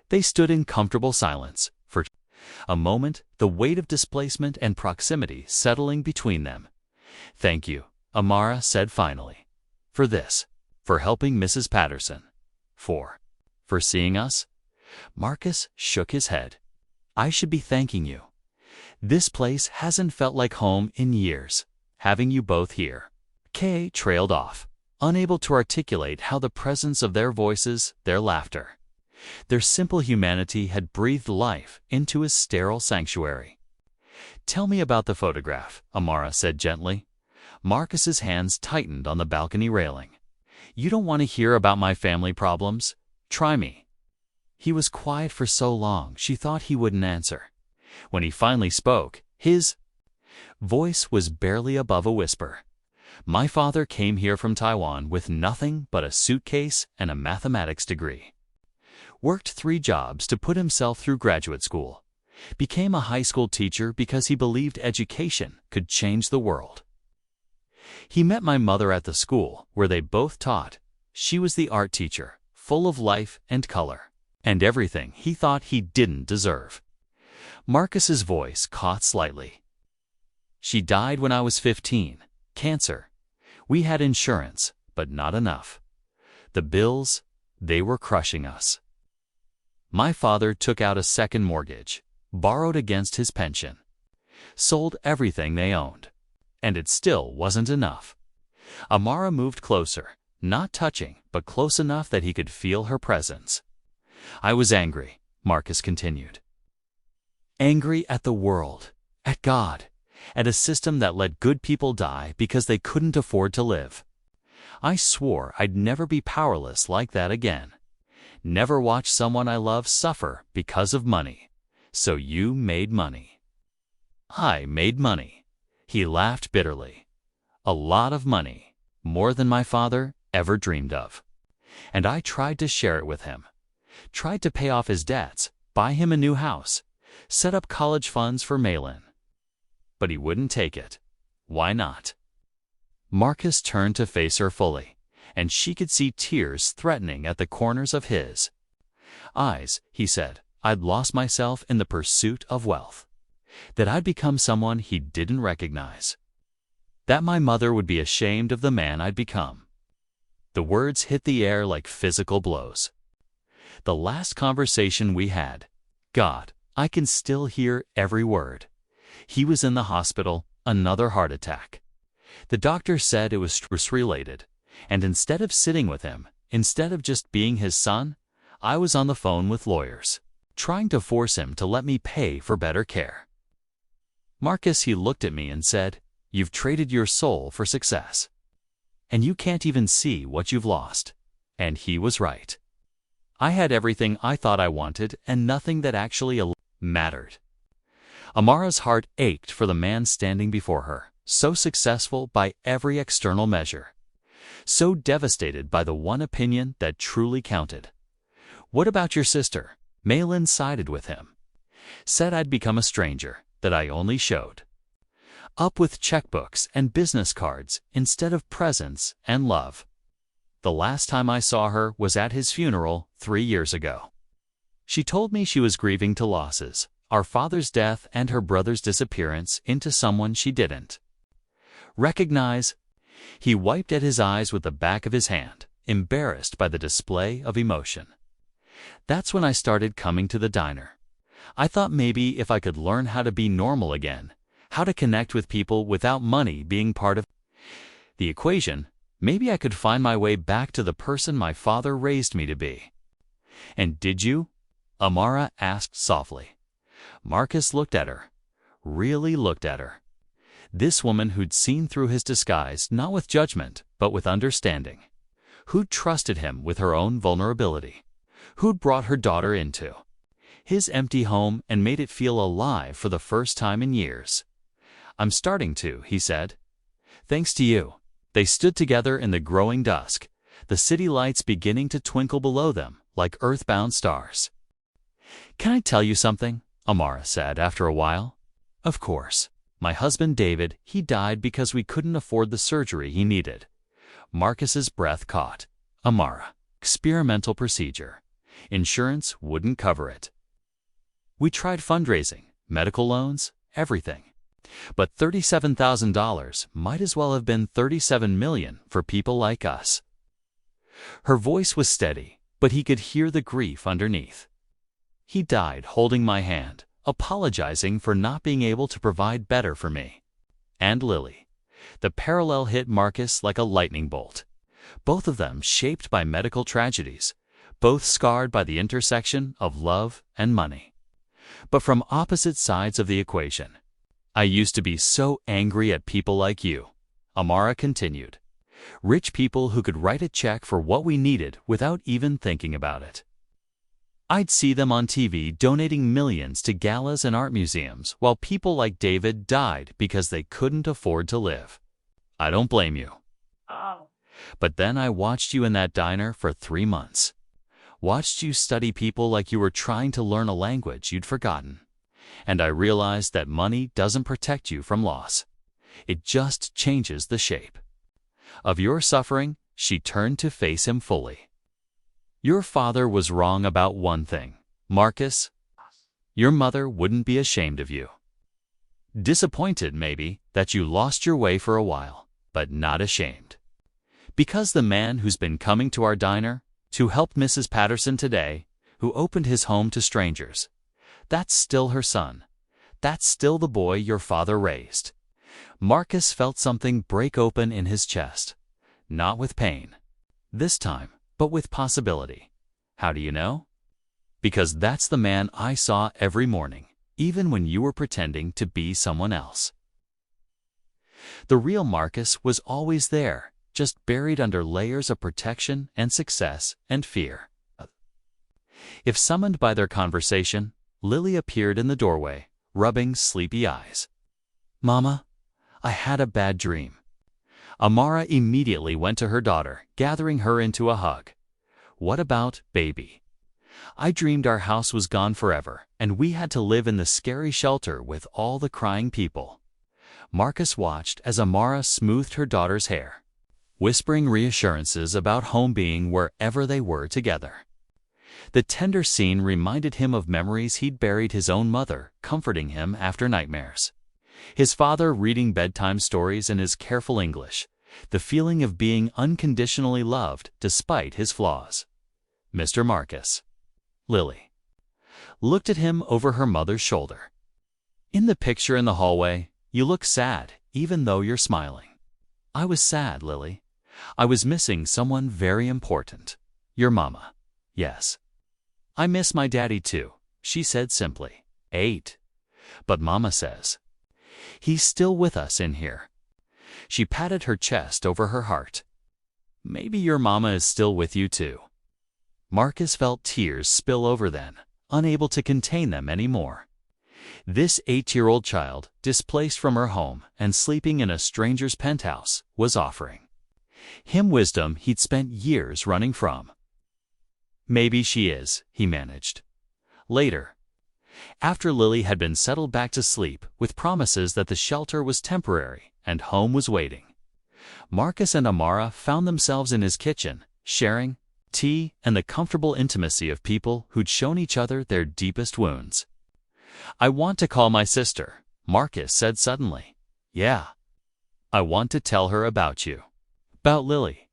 They stood in comfortable silence for a moment, the weight of displacement and proximity settling between them. "Thank you," Amara said finally. "For this. For helping Mrs. Patterson. For seeing us?" Marcus shook his head. "I should be thanking you. This place hasn't felt like home in years, having you both here." Kay trailed off, unable to articulate how the presence of their voices, their laughter, their simple humanity had breathed life into his sterile sanctuary. "Tell me about the photograph," Amara said gently. Marcus's hands tightened on the balcony railing. "You don't want to hear about my family problems? Try me." He was quiet for so long she thought he wouldn't answer. When he finally spoke, his voice was barely above a whisper. "My father came here from Taiwan with nothing but a suitcase and a mathematics degree. Worked 3 jobs to put himself through graduate school. Became a high school teacher because he believed education could change the world. He met my mother at the school where they both taught. She was the art teacher, full of life and color, and everything he thought he didn't deserve." Marcus's voice caught slightly. "She died when I was 15. Cancer. We had insurance, but not enough. The bills, they were crushing us. My father took out a second mortgage, borrowed against his pension, sold everything they owned, and it still wasn't enough." Amara moved closer, not touching, but close enough that he could feel her presence. "I was angry," Marcus continued. "Angry at the world, at God, at a system that let good people die because they couldn't afford to live. I swore I'd never be powerless like that again. Never watch someone I love suffer because of money. So you made money." "I made money." He laughed bitterly. "A lot of money, more than my father ever dreamed of. And I tried to share it with him. Tried to pay off his debts, buy him a new house, set up college funds for Malin. But he wouldn't take it. Why not?" Marcus turned to face her fully, and she could see tears threatening at the corners of his eyes. He said, "I'd lost myself in the pursuit of wealth. That I'd become someone he didn't recognize. That my mother would be ashamed of the man I'd become." The words hit the air like physical blows. "The last conversation we had, God, I can still hear every word. He was in the hospital, another heart attack. The doctor said it was stress-related, and instead of sitting with him, instead of just being his son, I was on the phone with lawyers, trying to force him to let me pay for better care. Marcus," he looked at me and said, "you've traded your soul for success. And you can't even see what you've lost." And he was right. I had everything I thought I wanted and nothing that actually mattered. Amara's heart ached for the man standing before her, so successful by every external measure, so devastated by the one opinion that truly counted. "What about your sister?" Malin sided with him. "Said I'd become a stranger, that I only showed up with checkbooks and business cards instead of presents and love. The last time I saw her was at his funeral 3 years ago. She told me she was grieving 2 losses, our father's death and her brother's disappearance into someone she didn't recognize." He wiped at his eyes with the back of his hand, embarrassed by the display of emotion. "That's when I started coming to the diner. I thought maybe if I could learn how to be normal again, how to connect with people without money being part of the equation, Maybe I could find my way back to the person my father raised me to be." "And did you?" Amara asked softly. Marcus looked at her, really looked at her. This woman who'd seen through his disguise, not with judgment, but with understanding. Who'd trusted him with her own vulnerability. Who'd brought her daughter into his empty home and made it feel alive for the first time in years. "I'm starting to," he said. "Thanks to you." They stood together in the growing dusk, the city lights beginning to twinkle below them like earthbound stars. "Can I tell you something?" Amara said after a while. "Of course. My husband David, he died because we couldn't afford the surgery he needed." Marcus's breath caught. "Amara, experimental procedure. Insurance wouldn't cover it. We tried fundraising, medical loans, everything. But $37,000 might as well have been $37 million for people like us." Her voice was steady, but he could hear the grief underneath. "He died holding my hand, apologizing for not being able to provide better for me." And Lily. The parallel hit Marcus like a lightning bolt. Both of them shaped by medical tragedies, both scarred by the intersection of love and money. But from opposite sides of the equation. "I used to be so angry at people like you," Amara continued. "Rich people who could write a check for what we needed without even thinking about it. I'd see them on TV donating millions to galas and art museums while people like David died because they couldn't afford to live. I don't blame you. But then I watched you in that diner for 3 months. Watched you study people like you were trying to learn a language you'd forgotten. And I realized that money doesn't protect you from loss. It just changes the shape of your suffering." She turned to face him fully. "Your father was wrong about one thing, Marcus. Your mother wouldn't be ashamed of you. Disappointed, maybe, that you lost your way for a while, but not ashamed. Because the man who's been coming to our diner, who helped Mrs. Patterson today, who opened his home to strangers, that's still her son. That's still the boy your father raised." Marcus felt something break open in his chest. Not with pain, this time, but with possibility. "How do you know?" "Because that's the man I saw every morning, even when you were pretending to be someone else. The real Marcus was always there, just buried under layers of protection and success and fear." If summoned by their conversation, Lily appeared in the doorway, rubbing sleepy eyes. "Mama, I had a bad dream." Amara immediately went to her daughter, gathering her into a hug. "What about, baby?" "I dreamed our house was gone forever, and we had to live in the scary shelter with all the crying people." Marcus watched as Amara smoothed her daughter's hair, whispering reassurances about home being wherever they were together. The tender scene reminded him of memories he'd buried his own mother, comforting him after nightmares. His father reading bedtime stories in his careful English, the feeling of being unconditionally loved despite his flaws. "Mr. Marcus." Lily looked at him over her mother's shoulder. "In the picture in the hallway, you look sad, even though you're smiling." "I was sad, Lily. I was missing someone very important. Your mama." "Yes. I miss my daddy too," she said simply. 8. But Mama says, he's still with us in here." She patted her chest over her heart. "Maybe your mama is still with you too." Marcus felt tears spill over then, unable to contain them anymore. This 8-year-old child, displaced from her home and sleeping in a stranger's penthouse, was offering him wisdom he'd spent years running from. "Maybe she is," he managed. Later, after Lily had been settled back to sleep with promises that the shelter was temporary and home was waiting, Marcus and Amara found themselves in his kitchen, sharing tea and the comfortable intimacy of people who'd shown each other their deepest wounds. "I want to call my sister," Marcus said suddenly. "Yeah. I want to tell her about you. About Lily.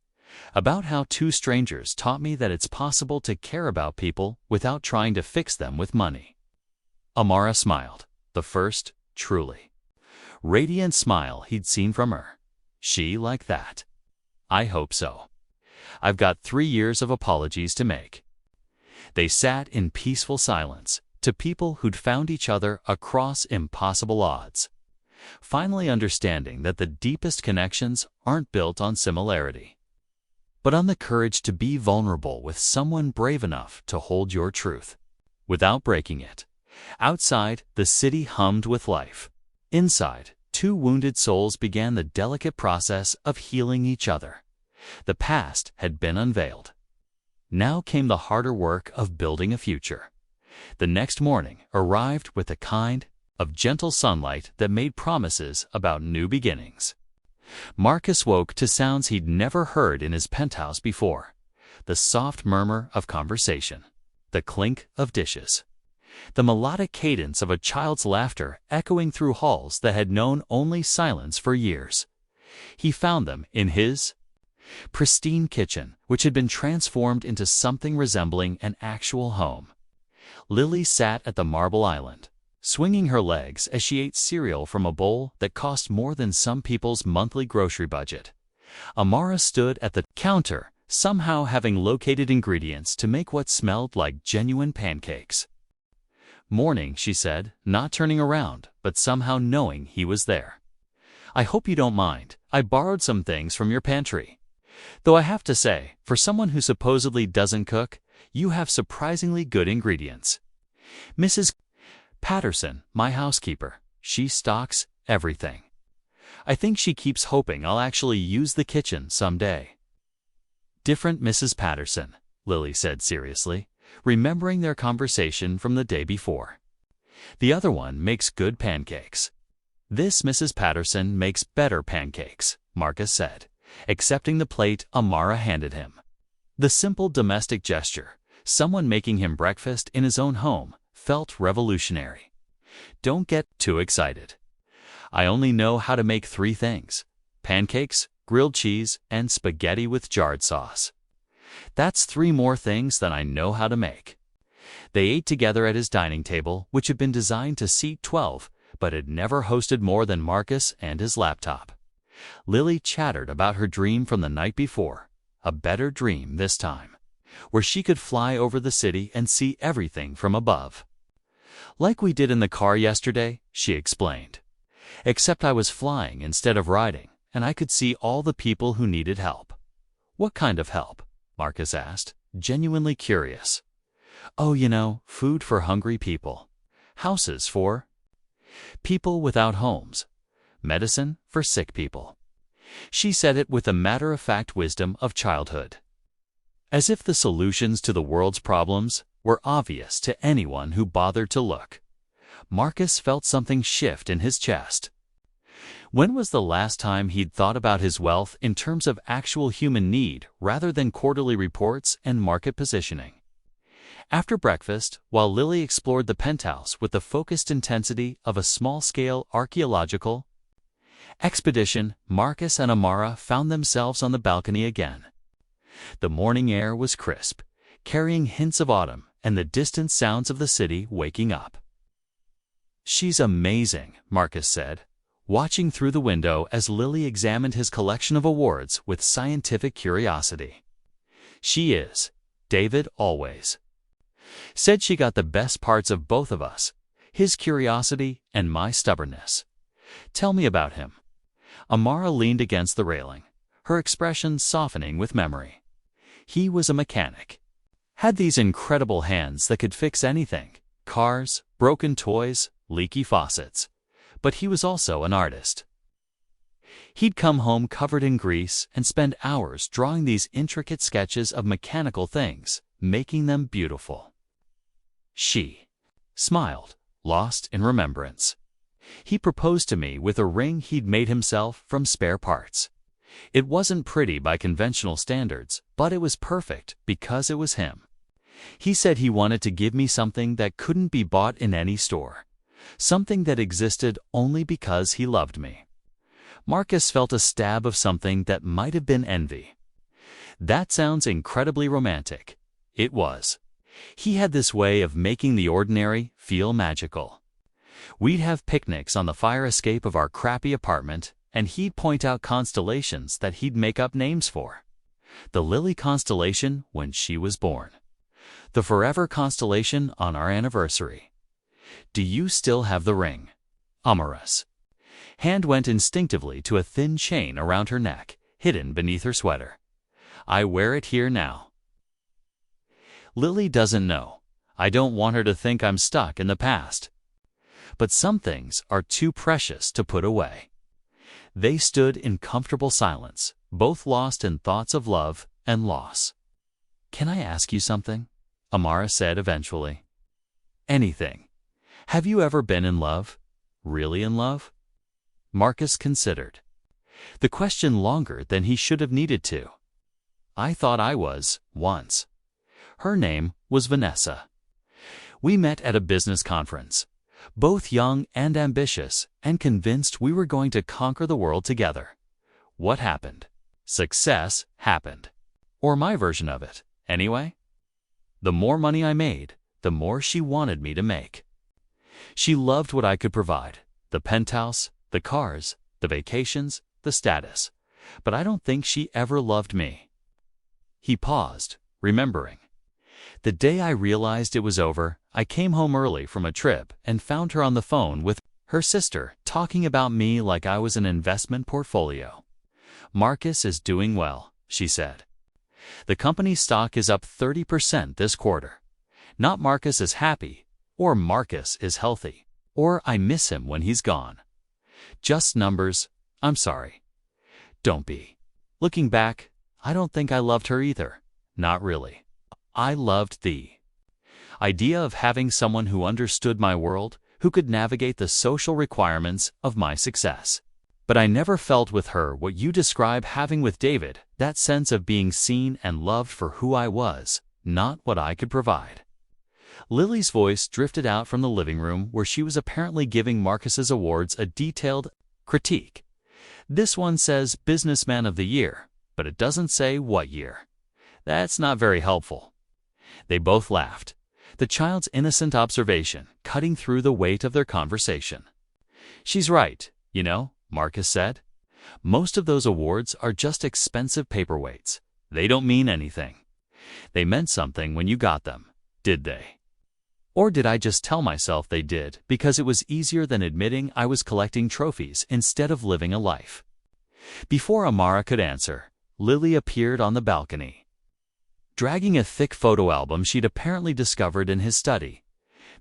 About how 2 strangers taught me that it's possible to care about people without trying to fix them with money." Amara smiled, the first, truly radiant smile he'd seen from her. She like that. I hope so. I've got 3 years of apologies to make." They sat in peaceful silence, to people who'd found each other across impossible odds, finally understanding that the deepest connections aren't built on similarity, but on the courage to be vulnerable with someone brave enough to hold your truth, without breaking it. Outside, the city hummed with life. Inside, 2 wounded souls began the delicate process of healing each other. The past had been unveiled. Now came the harder work of building a future. The next morning arrived with the kind of gentle sunlight that made promises about new beginnings. Marcus woke to sounds he'd never heard in his penthouse before: the soft murmur of conversation, the clink of dishes, the melodic cadence of a child's laughter echoing through halls that had known only silence for years. He found them in his pristine kitchen, which had been transformed into something resembling an actual home. Lily sat at the marble island, swinging her legs as she ate cereal from a bowl that cost more than some people's monthly grocery budget. Amara stood at the counter, somehow having located ingredients to make what smelled like genuine pancakes. "Morning," she said, not turning around, but somehow knowing he was there. "I hope you don't mind. I borrowed some things from your pantry. Though I have to say, for someone who supposedly doesn't cook, you have surprisingly good ingredients. Mrs. Patterson, my housekeeper, she stocks everything. I think she keeps hoping I'll actually use the kitchen someday." "Different Mrs. Patterson," Lily said seriously, remembering their conversation from the day before. "The other one makes good pancakes. This Mrs. Patterson makes better pancakes," Marcus said, accepting the plate Amara handed him. The simple domestic gesture, someone making him breakfast in his own home, felt revolutionary. "Don't get too excited. I only know how to make 3 things: pancakes, grilled cheese, and spaghetti with jarred sauce. That's 3 more things than I know how to make." They ate together at his dining table, which had been designed to seat 12, but had never hosted more than Marcus and his laptop. Lily chattered about her dream from the night before, a better dream this time, where she could fly over the city and see everything from above. "Like we did in the car yesterday," she explained. "Except I was flying instead of riding, and I could see all the people who needed help." "What kind of help?" Marcus asked, genuinely curious. "Oh, food for hungry people, houses for people without homes, medicine for sick people." She said it with the matter-of-fact wisdom of childhood, as if the solutions to the world's problems were obvious to anyone who bothered to look. Marcus felt something shift in his chest. When was the last time he'd thought about his wealth in terms of actual human need rather than quarterly reports and market positioning? After breakfast, while Lily explored the penthouse with the focused intensity of a small-scale archaeological expedition, Marcus and Amara found themselves on the balcony again. The morning air was crisp, carrying hints of autumn and the distant sounds of the city waking up. "She's amazing," Marcus said, watching through the window as Lily examined his collection of awards with scientific curiosity. "She is. David always said she got the best parts of both of us, his curiosity and my stubbornness. Tell me about him." Amara leaned against the railing, her expression softening with memory. "He was a mechanic. Had these incredible hands that could fix anything: cars, broken toys, leaky faucets. But he was also an artist. He'd come home covered in grease and spend hours drawing these intricate sketches of mechanical things, making them beautiful." She smiled, lost in remembrance. "He proposed to me with a ring he'd made himself from spare parts. It wasn't pretty by conventional standards, but it was perfect because it was him. He said he wanted to give me something that couldn't be bought in any store, something that existed only because he loved me." Marcus felt a stab of something that might have been envy. That sounds incredibly romantic. It was. He had this way of making the ordinary feel magical. We'd have picnics on the fire escape of our crappy apartment, and he'd point out constellations that he'd make up names for. The Lily constellation when she was born. The Forever constellation on our anniversary. Do you still have the ring? Amorous. Hand went instinctively to a thin chain around her neck, hidden beneath her sweater. I wear it here now. Lily doesn't know. I don't want her to think I'm stuck in the past. But some things are too precious to put away. They stood in comfortable silence, both lost in thoughts of love and loss. Can I ask you something? Amara said eventually. Anything. Have you ever been in love? Really in love? Marcus considered. The question longer than he should have needed to. I thought I was, once. Her name was Vanessa. We met at a business conference, both young and ambitious, and convinced we were going to conquer the world together. What happened? Success happened. Or my version of it, anyway. The more money I made, the more she wanted me to make. She loved what I could provide, the penthouse, the cars, the vacations, the status, but I don't think she ever loved me. He paused, remembering. The day I realized it was over, I came home early from a trip and found her on the phone with her sister talking about me like I was an investment portfolio. Marcus is doing well, she said. The company's stock is up 30% this quarter. Not Marcus is happy, or Marcus is healthy, or I miss him when he's gone. Just numbers. I'm sorry. Don't be. Looking back, I don't think I loved her either. Not really. I loved the idea of having someone who understood my world, who could navigate the social requirements of my success. But I never felt with her what you describe having with David, that sense of being seen and loved for who I was, not what I could provide. Lily's voice drifted out from the living room where she was apparently giving Marcus's awards a detailed critique. This one says Businessman of the Year, but it doesn't say what year. That's not very helpful. They both laughed, the child's innocent observation cutting through the weight of their conversation. She's right, you know, Marcus said. Most of those awards are just expensive paperweights. They don't mean anything. They meant something when you got them, did they? Or did I just tell myself they did because it was easier than admitting I was collecting trophies instead of living a life? Before Amara could answer, Lily appeared on the balcony, dragging a thick photo album she'd apparently discovered in his study.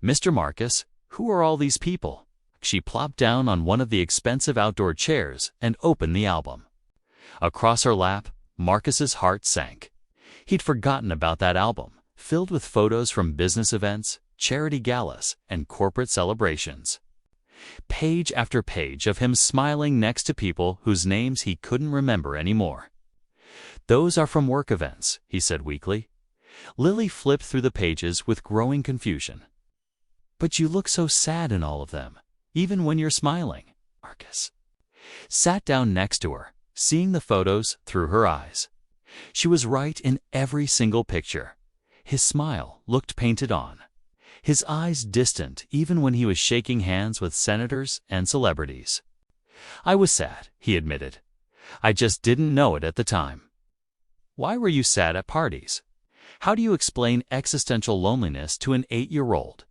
Mr. Marcus, who are all these people? She plopped down on one of the expensive outdoor chairs and opened the album. Across her lap, Marcus's heart sank. He'd forgotten about that album, filled with photos from business events, charity galas, and corporate celebrations. Page after page of him smiling next to people whose names he couldn't remember anymore. Those are from work events, he said weakly. Lily flipped through the pages with growing confusion. But you look so sad in all of them, even when you're smiling, Marcus. Sat down next to her, seeing the photos through her eyes. She was right in every single picture. His smile looked painted on. His eyes distant even when he was shaking hands with senators and celebrities. I was sad, he admitted. I just didn't know it at the time. Why were you sad at parties? How do you explain existential loneliness to an 8-year-old?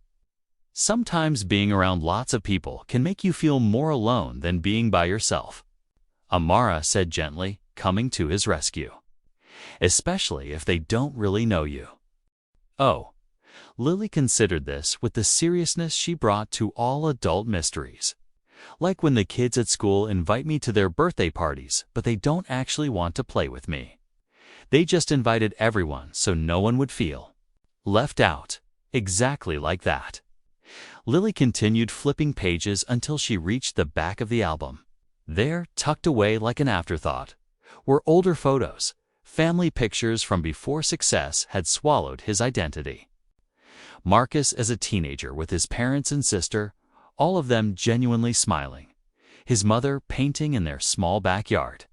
Sometimes being around lots of people can make you feel more alone than being by yourself, Amara said gently, coming to his rescue. Especially if they don't really know you. Oh. Lily considered this with the seriousness she brought to all adult mysteries. Like when the kids at school invite me to their birthday parties, but they don't actually want to play with me. They just invited everyone so no one would feel left out. Exactly like that. Lily continued flipping pages until she reached the back of the album. There, tucked away like an afterthought, were older photos, family pictures from before success had swallowed his identity. Marcus as a teenager with his parents and sister, all of them genuinely smiling. His mother painting in their small backyard.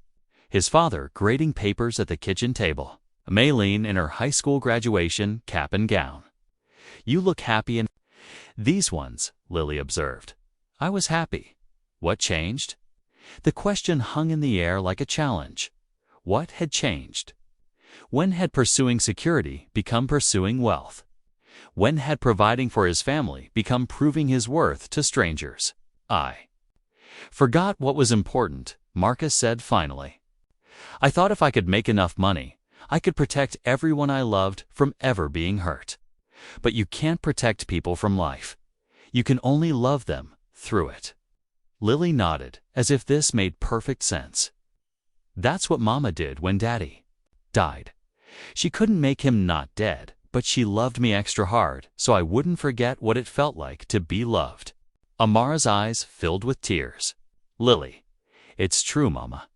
His father grading papers at the kitchen table. Maylene in her high school graduation cap and gown. You look happy and... These ones, Lily observed. I was happy. What changed? The question hung in the air like a challenge. What had changed? When had pursuing security become pursuing wealth? When had providing for his family become proving his worth to strangers? I forgot what was important, Marcus said finally. I thought if I could make enough money, I could protect everyone I loved from ever being hurt. But you can't protect people from life. You can only love them through it. Lily nodded, as if this made perfect sense. That's what Mama did when Daddy died. She couldn't make him not dead, but she loved me extra hard so I wouldn't forget what it felt like to be loved. Amara's eyes filled with tears. Lily, it's true, Mama.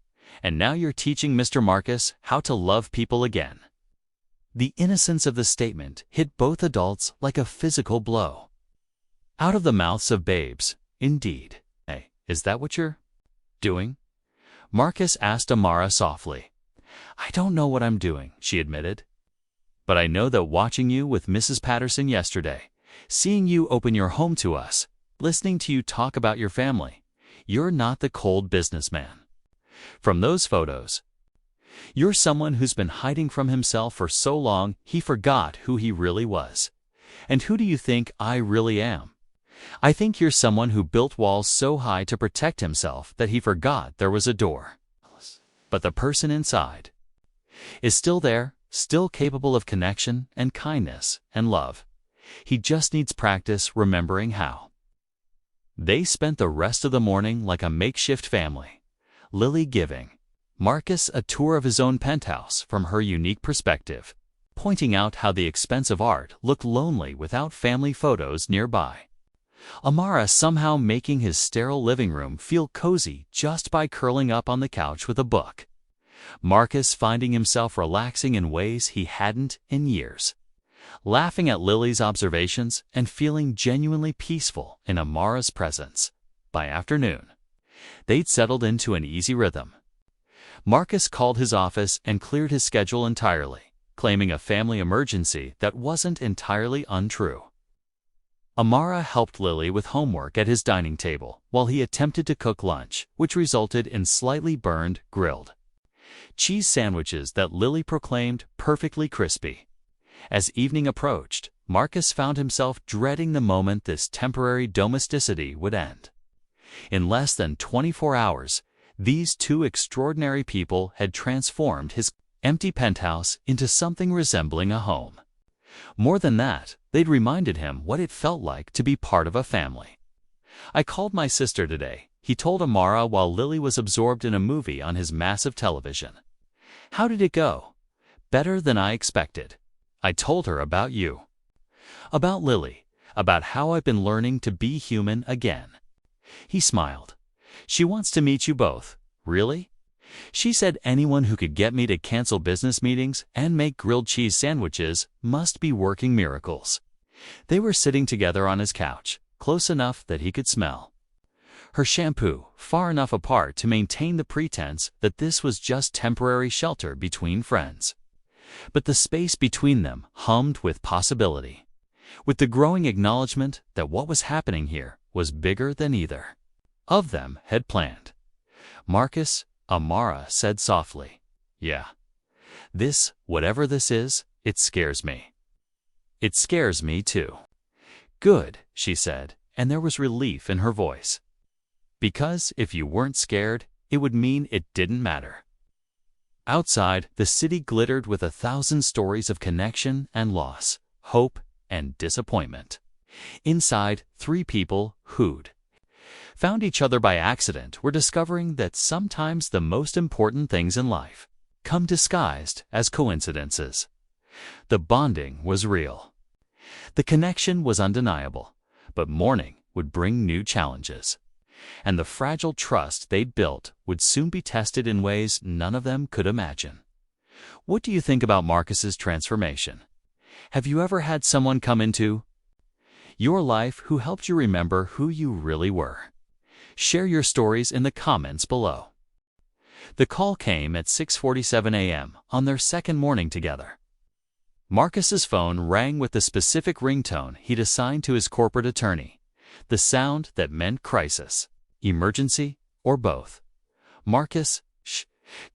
And now you're teaching Mr. Marcus how to love people again. The innocence of the statement hit both adults like a physical blow. Out of the mouths of babes, indeed. Hey, is that what you're doing? Marcus asked Amara softly. I don't know what I'm doing, she admitted. But I know that watching you with Mrs. Patterson yesterday, seeing you open your home to us, listening to you talk about your family, you're not the cold businessman. From those photos, you're someone who's been hiding from himself for so long he forgot who he really was. And who do you think I really am? I think you're someone who built walls so high to protect himself that he forgot there was a door. But the person inside is still there, still capable of connection and kindness and love. He just needs practice remembering how. They spent the rest of the morning like a makeshift family. Lily giving Marcus a tour of his own penthouse from her unique perspective, pointing out how the expensive art looked lonely without family photos nearby. Amara somehow making his sterile living room feel cozy just by curling up on the couch with a book. Marcus finding himself relaxing in ways he hadn't in years. Laughing at Lily's observations and feeling genuinely peaceful in Amara's presence. By afternoon, they'd settled into an easy rhythm. Marcus called his office and cleared his schedule entirely, claiming a family emergency that wasn't entirely untrue. Amara helped Lily with homework at his dining table while he attempted to cook lunch, which resulted in slightly burned, grilled cheese sandwiches that Lily proclaimed perfectly crispy. As evening approached, Marcus found himself dreading the moment this temporary domesticity would end. In less than 24 hours, these two extraordinary people had transformed his empty penthouse into something resembling a home. More than that, they'd reminded him what it felt like to be part of a family. I called my sister today, he told Amara while Lily was absorbed in a movie on his massive television. How did it go? Better than I expected. I told her about you. About Lily, about how I've been learning to be human again. He smiled. She wants to meet you both. Really? She said anyone who could get me to cancel business meetings and make grilled cheese sandwiches must be working miracles. They were sitting together on his couch, close enough that he could smell her shampoo, far enough apart to maintain the pretense that this was just temporary shelter between friends. But the space between them hummed with possibility, with the growing acknowledgement that what was happening here was bigger than either of them had planned. Marcus, Amara said softly, yeah. This, whatever this is, it scares me. It scares me too. Good, she said, and there was relief in her voice. Because if you weren't scared, it would mean it didn't matter. Outside, the city glittered with 1,000 stories of connection and loss, hope and disappointment. Inside, 3 people who'd found each other by accident were discovering that sometimes the most important things in life come disguised as coincidences. The bonding was real. The connection was undeniable, but morning would bring new challenges. And the fragile trust they'd built would soon be tested in ways none of them could imagine. What do you think about Marcus's transformation? Have you ever had someone come into your life who helped you remember who you really were? Share your stories in the comments below. The call came at 6:47 a.m. on their second morning together. Marcus's phone rang with the specific ringtone he'd assigned to his corporate attorney, the sound that meant crisis, emergency, or both. Marcus, shh.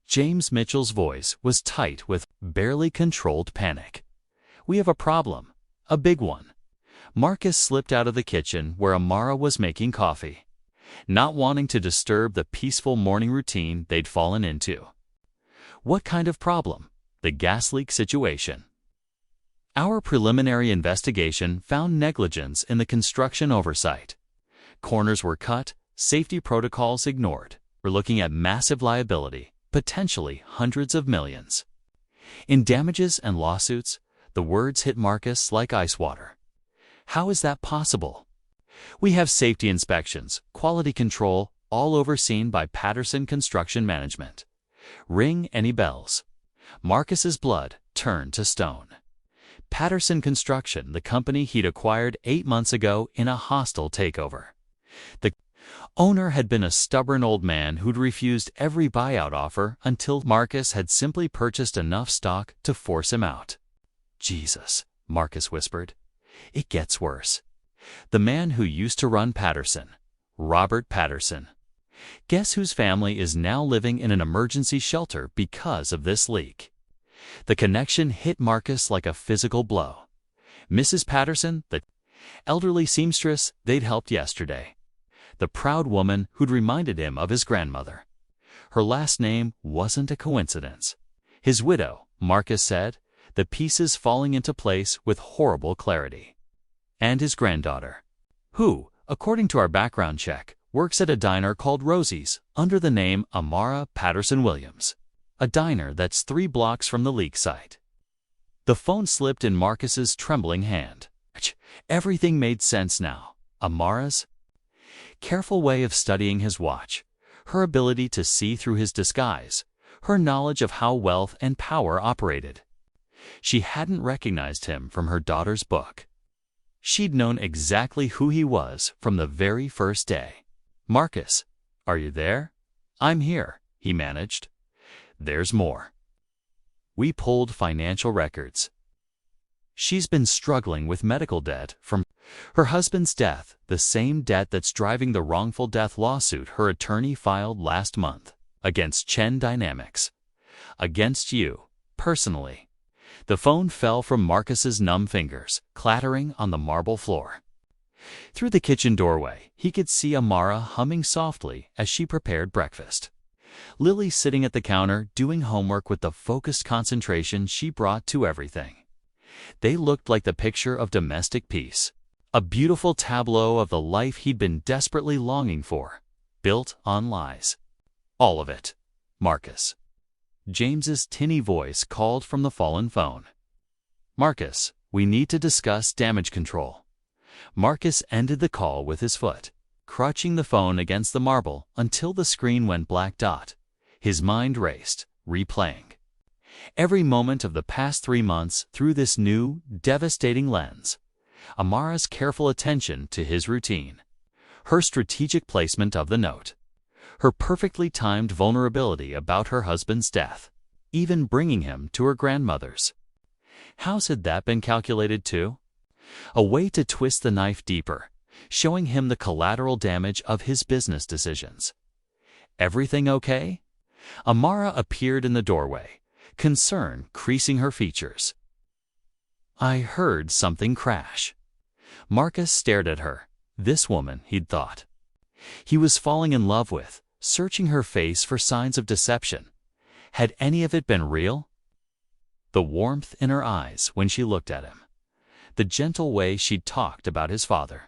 James Mitchell's voice was tight with barely controlled panic. We have a problem. A big one. Marcus slipped out of the kitchen where Amara was making coffee, not wanting to disturb the peaceful morning routine they'd fallen into. What kind of problem? The gas leak situation. Our preliminary investigation found negligence in the construction oversight. Corners were cut, safety protocols ignored. We're looking at massive liability, potentially hundreds of millions. In damages and lawsuits, the words hit Marcus like ice water. How is that possible? We have safety inspections, quality control, all overseen by Patterson Construction Management. Ring any bells. Marcus's blood turned to stone. Patterson Construction, the company he'd acquired 8 months ago in a hostile takeover. The owner had been a stubborn old man who'd refused every buyout offer until Marcus had simply purchased enough stock to force him out. Jesus, Marcus whispered. It gets worse. The man who used to run Patterson, Robert Patterson. Guess whose family is now living in an emergency shelter because of this leak? The connection hit Marcus like a physical blow. Mrs. Patterson, the elderly seamstress they'd helped yesterday. The proud woman who'd reminded him of his grandmother. Her last name wasn't a coincidence. His widow, Marcus said, the pieces falling into place with horrible clarity. And his granddaughter, who, according to our background check, works at a diner called Rosie's under the name Amara Patterson Williams, a diner that's 3 blocks from the leak site. The phone slipped in Marcus's trembling hand. Everything made sense now. Amara's careful way of studying his watch, her ability to see through his disguise, her knowledge of how wealth and power operated. She hadn't recognized him from her daughter's book. She'd known exactly who he was from the very first day. Marcus, are you there? I'm here, he managed. There's more. We pulled financial records. She's been struggling with medical debt from her husband's death, the same debt that's driving the wrongful death lawsuit her attorney filed last month against Chen Dynamics. Against you, personally. The phone fell from Marcus's numb fingers, clattering on the marble floor. Through the kitchen doorway, he could see Amara humming softly as she prepared breakfast. Lily sitting at the counter doing homework with the focused concentration she brought to everything. They looked like the picture of domestic peace, a beautiful tableau of the life he'd been desperately longing for, built on lies. All of it. Marcus. James's tinny voice called from the fallen phone. Marcus, we need to discuss damage control. Marcus ended the call with his foot, crutching the phone against the marble until the screen went black dot. His mind raced, replaying every moment of the past 3 months through this new, devastating lens. Amara's careful attention to his routine, her strategic placement of the note, her perfectly timed vulnerability about her husband's death, even bringing him to her grandmother's. How's had that been calculated too? A way to twist the knife deeper, showing him the collateral damage of his business decisions. Everything okay? Amara appeared in the doorway, concern creasing her features. I heard something crash. Marcus stared at her, this woman he'd thought he was falling in love with, searching her face for signs of deception. Had any of it been real? The warmth in her eyes when she looked at him, the gentle way she'd talked about his father,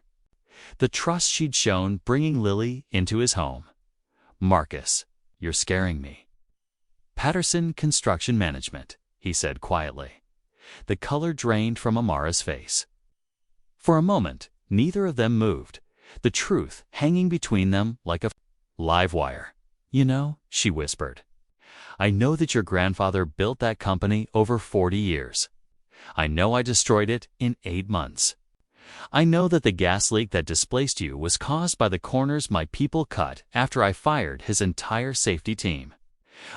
the trust she'd shown bringing Lily into his home. Marcus, you're scaring me. Patterson Construction Management, he said quietly. The color drained from Amara's face. For a moment, neither of them moved, the truth hanging between them like a live wire. You know, she whispered, I know that your grandfather built that company over 40 years. I know I destroyed it in 8 months. I know that the gas leak that displaced you was caused by the corners my people cut after I fired his entire safety team.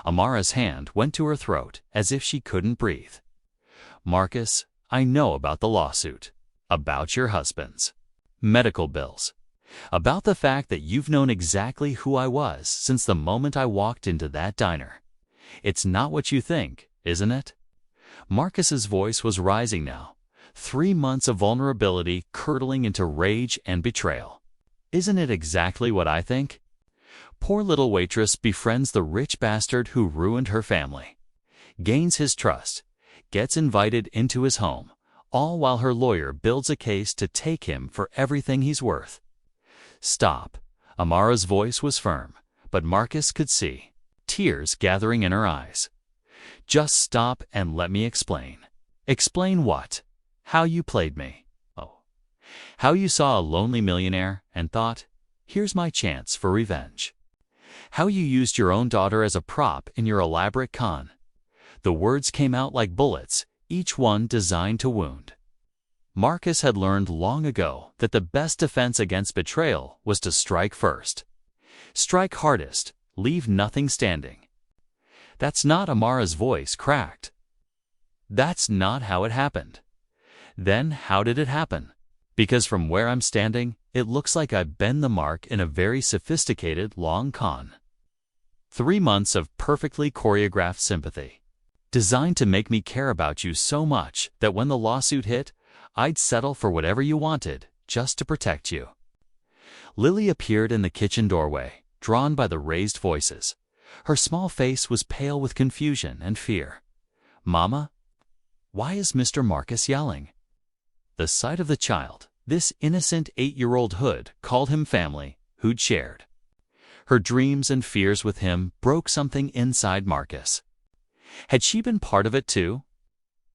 Amara's hand went to her throat as if she couldn't breathe. Marcus, I know about the lawsuit, about your husband's medical bills. About the fact that you've known exactly who I was since the moment I walked into that diner. It's not what you think, isn't it? Marcus's voice was rising now, 3 months of vulnerability curdling into rage and betrayal. Isn't it exactly what I think? Poor little Waitress befriends the rich bastard who ruined her family, gains his trust, gets invited into his home, all while her lawyer builds a case to take him for everything he's worth. Stop. Amara's voice was firm, but Marcus could see tears gathering in her eyes. Just stop and let me explain. Explain what? How you played me. Oh. How you saw a lonely millionaire and thought, here's my chance for revenge. How you used your own daughter as a prop in your elaborate con. The words came out like bullets, each one designed to wound. Marcus had learned long ago that the best defense against betrayal was to strike first. Strike hardest, leave nothing standing. That's not Amara's voice cracked. That's not how it happened. Then how did it happen? Because from where I'm standing, it looks like I've bent the mark in a very sophisticated long con. 3 months of perfectly choreographed sympathy, designed to make me care about you so much that when the lawsuit hit, I'd settle for whatever you wanted just to protect you. Lily appeared in the kitchen doorway, drawn by the raised voices. Her small face was pale with confusion and fear. Mama? Why is Mr. Marcus yelling? The sight of the child, this innocent 8-year-old hood called him family, who'd shared her dreams and fears with him, broke something inside Marcus. Had she been part of it too?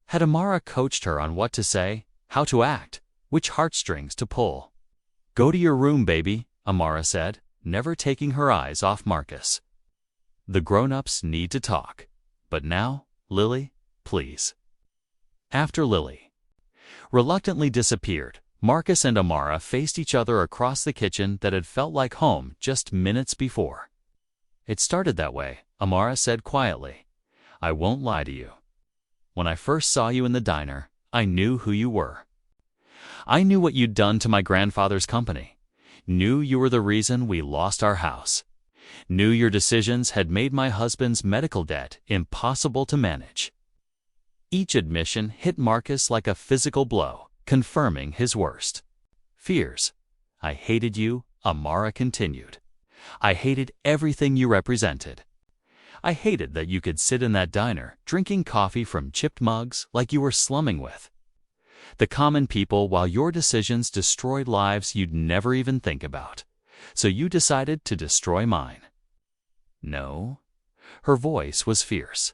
Had Amara coached her on what to say, how to act, which heartstrings to pull? Go to your room, baby, Amara said, never taking her eyes off Marcus. The grown-ups need to talk. But now, Lily, please. After Lily reluctantly disappeared, Marcus and Amara faced each other across the kitchen that had felt like home just minutes before. It started that way, Amara said quietly. I won't lie to you. When I first saw you in the diner, I knew who you were. I knew what you'd done to my grandfather's company. Knew you were the reason we lost our house. Knew your decisions had made my husband's medical debt impossible to manage. Each admission hit Marcus like a physical blow, confirming his worst fears. I hated you, Amara continued. I hated everything you represented. I hated that you could sit in that diner, drinking coffee from chipped mugs like you were slumming with the common people while your decisions destroyed lives you'd never even think about. So you decided to destroy mine. No. Her voice was fierce.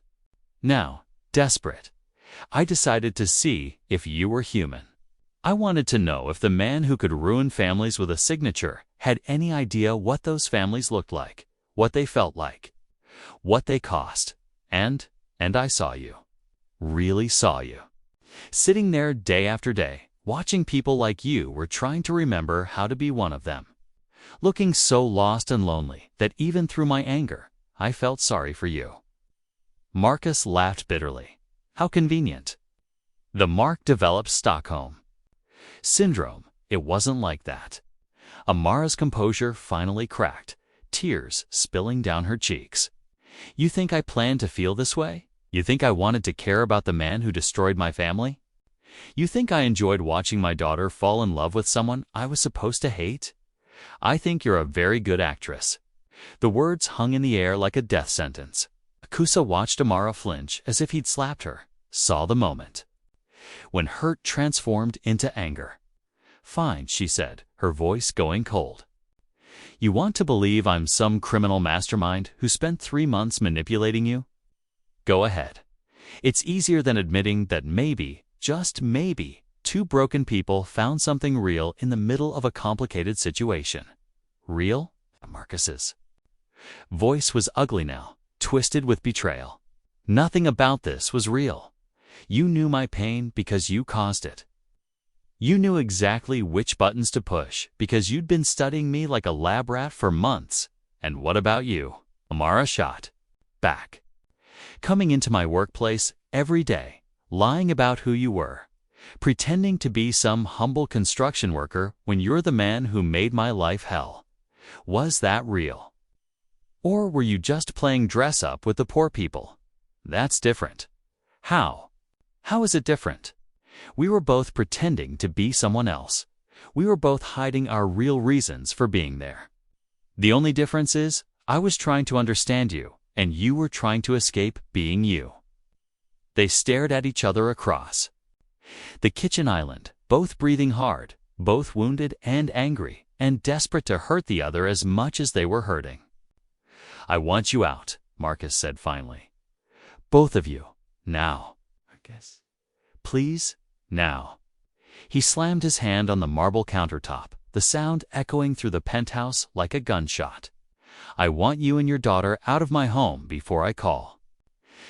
Now, desperate. I decided to see if you were human. I wanted to know if the man who could ruin families with a signature had any idea what those families looked like, what they felt like, what they cost. And I saw you. Really saw you. Sitting there day after day, watching people like you were trying to remember how to be one of them. Looking so lost and lonely that even through my anger, I felt sorry for you. Marcus laughed bitterly. How convenient. The mark developed Stockholm Syndrome. It wasn't like that. Amara's composure finally cracked, tears spilling down her cheeks. You think I planned to feel this way? You think I wanted to care about the man who destroyed my family? You think I enjoyed watching my daughter fall in love with someone I was supposed to hate? I think you're a very good actress. The words hung in the air like a death sentence. Akusa watched Amara flinch as if he'd slapped her, saw the moment when hurt transformed into anger. Fine, she said, her voice going cold. You want to believe I'm some criminal mastermind who spent 3 months manipulating you? Go ahead. It's easier than admitting that maybe, just maybe, 2 broken people found something real in the middle of a complicated situation. Real? Marcus's voice was ugly now, twisted with betrayal. Nothing about this was real. You knew my pain because you caused it. You knew exactly which buttons to push because you'd been studying me like a lab rat for months. And what about you? Amara shot back. Coming into my workplace every day, lying about who you were, Pretending to be some humble construction worker when you're the man who made my life hell. Was that real? Or were you just playing dress up with the poor people? That's different. How? How is it different? We were both pretending to be someone else. We were both hiding our real reasons for being there. The only difference is, I was trying to understand you, and you were trying to escape being you. They stared at each other across the kitchen island, both breathing hard, both wounded and angry, and desperate to hurt the other as much as they were hurting. "I want you out," Marcus said finally. "Both of you. Now. Marcus. Please, now." He slammed his hand on the marble countertop, the sound echoing through the penthouse like a gunshot. "I want you and your daughter out of my home before I call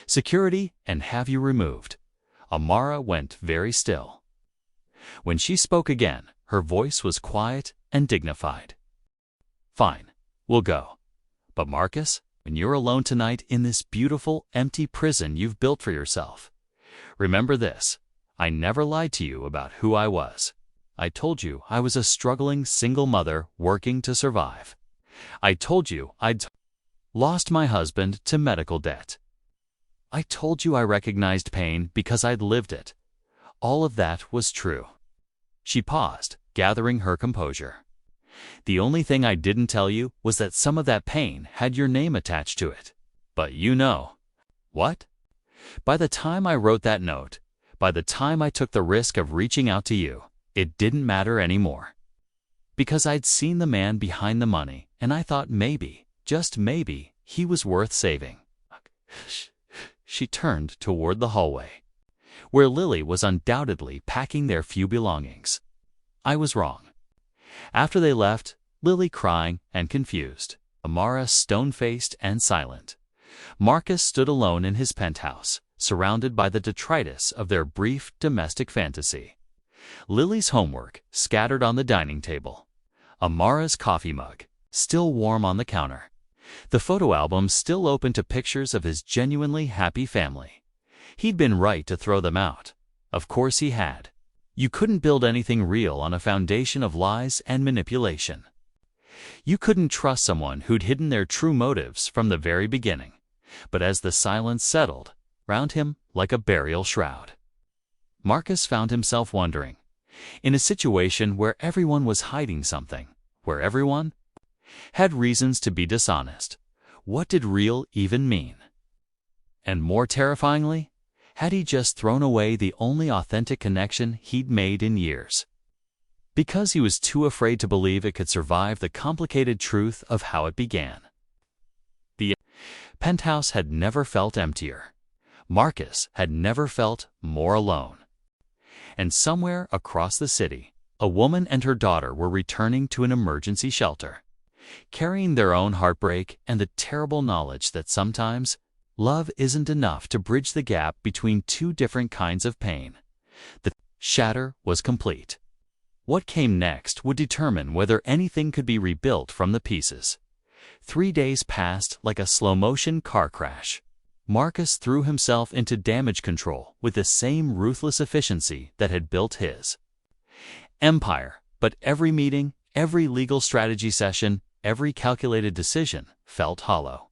security and have you removed." Amara went very still. When she spoke again, her voice was quiet and dignified. "Fine, we'll go. But Marcus, when you're alone tonight in this beautiful, empty prison you've built for yourself, remember this. I never lied to you about who I was. I told you I was a struggling single mother working to survive. I told you I'd lost my husband to medical debt. I told you I recognized pain because I'd lived it. All of that was true." She paused, gathering her composure. "The only thing I didn't tell you was that some of that pain had your name attached to it. But you know." "What?" "By the time I wrote that note, by the time I took the risk of reaching out to you, it didn't matter anymore. Because I'd seen the man behind the money, and I thought maybe, just maybe, he was worth saving." She turned toward the hallway, where Lily was undoubtedly packing their few belongings. "I was wrong." After they left, Lily crying and confused, Amara stone-faced and silent, Marcus stood alone in his penthouse, surrounded by the detritus of their brief domestic fantasy. Lily's homework scattered on the dining table, Amara's coffee mug still warm on the counter, the photo album still open to pictures of his genuinely happy family. He'd been right to throw them out. Of course he had. You couldn't build anything real on a foundation of lies and manipulation. You couldn't trust someone who'd hidden their true motives from the very beginning. But as the silence settled round him like a burial shroud, Marcus found himself wondering, in a situation where everyone was hiding something, where everyone had reasons to be dishonest, what did real even mean? And more terrifyingly, had he just thrown away the only authentic connection he'd made in years? Because he was too afraid to believe it could survive the complicated truth of how it began. The penthouse had never felt emptier. Marcus had never felt more alone. And somewhere across the city, a woman and her daughter were returning to an emergency shelter, carrying their own heartbreak and the terrible knowledge that sometimes love isn't enough to bridge the gap between two different kinds of pain. The shatter was complete. What came next would determine whether anything could be rebuilt from the pieces. 3 days passed like a slow-motion car crash. Marcus threw himself into damage control with the same ruthless efficiency that had built his empire, but every meeting, every legal strategy session, every calculated decision felt hollow.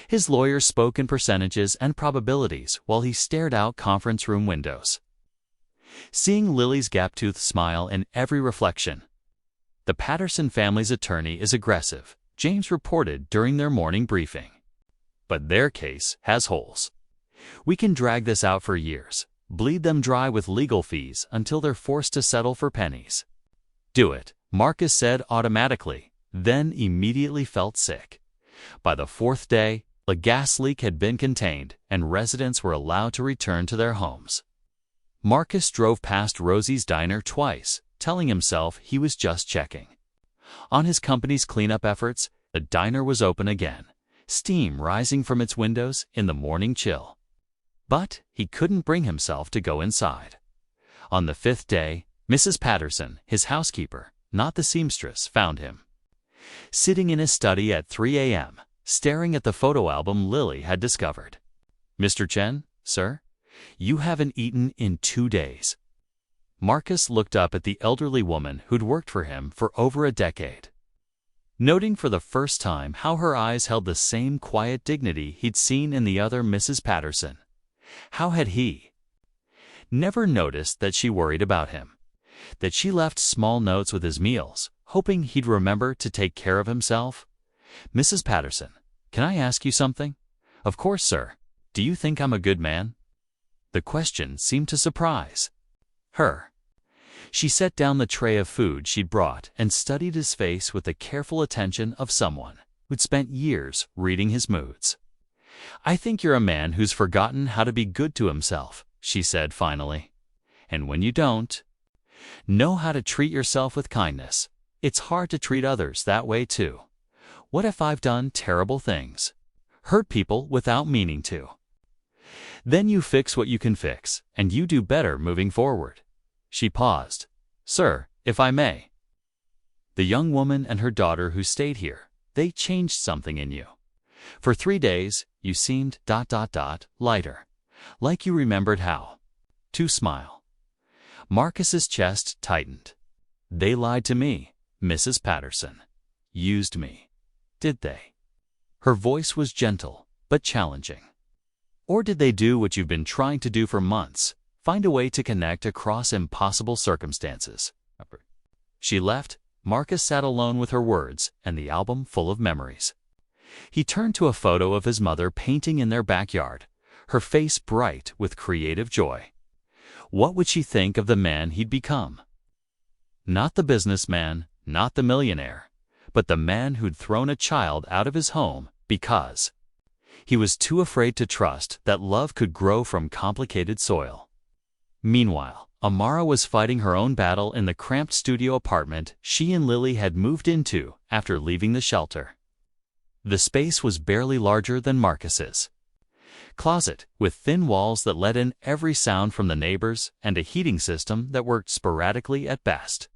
His lawyers spoke in percentages and probabilities while he stared out conference room windows, seeing Lily's gap-toothed smile in every reflection. "The Patterson family's attorney is aggressive," James reported during their morning briefing. "But their case has holes. We can drag this out for years, bleed them dry with legal fees until they're forced to settle for pennies." "Do it," Marcus said automatically, then immediately felt sick. By the 4th day, a gas leak had been contained and residents were allowed to return to their homes. Marcus drove past Rosie's diner twice, telling himself he was just checking on his company's cleanup efforts. The diner was open again, steam rising from its windows in the morning chill. But he couldn't bring himself to go inside. On the 5th day, Mrs. Patterson, his housekeeper, not the seamstress, found him sitting in his study at 3 a.m., staring at the photo album Lily had discovered. "Mr. Chen, sir, you haven't eaten in 2 days." Marcus looked up at the elderly woman who'd worked for him for over a decade, noting for the first time how her eyes held the same quiet dignity he'd seen in the other Mrs. Patterson. How had he never noticed that she worried about him, that she left small notes with his meals, hoping he'd remember to take care of himself? "Mrs. Patterson, can I ask you something?" "Of course, sir. Do you think I'm a good man?" The question seemed to surprise her. She set down the tray of food she'd brought and studied his face with the careful attention of someone who'd spent years reading his moods. "I think you're a man who's forgotten how to be good to himself," she said finally. "And when you don't know how to treat yourself with kindness, it's hard to treat others that way too. What if I've done terrible things, hurt people without meaning to? Then you fix what you can fix, and you do better moving forward." She paused. "Sir, if I may. The young woman and her daughter who stayed here, they changed something in you. For 3 days, you seemed ... lighter. Like you remembered how to smile." Marcus's chest tightened. "They lied to me, Mrs. Patterson. Used me. Did they?" Her voice was gentle, but challenging. "Or did they do what you've been trying to do for months? Find a way to connect across impossible circumstances?" She left. Marcus sat alone with her words and the album full of memories. He turned to a photo of his mother painting in their backyard, her face bright with creative joy. What would she think of the man he'd become? Not the businessman, not the millionaire, but the man who'd thrown a child out of his home because he was too afraid to trust that love could grow from complicated soil. Meanwhile, Amara was fighting her own battle in the cramped studio apartment she and Lily had moved into after leaving the shelter. The space was barely larger than Marcus's closet, with thin walls that let in every sound from the neighbors and a heating system that worked sporadically at best.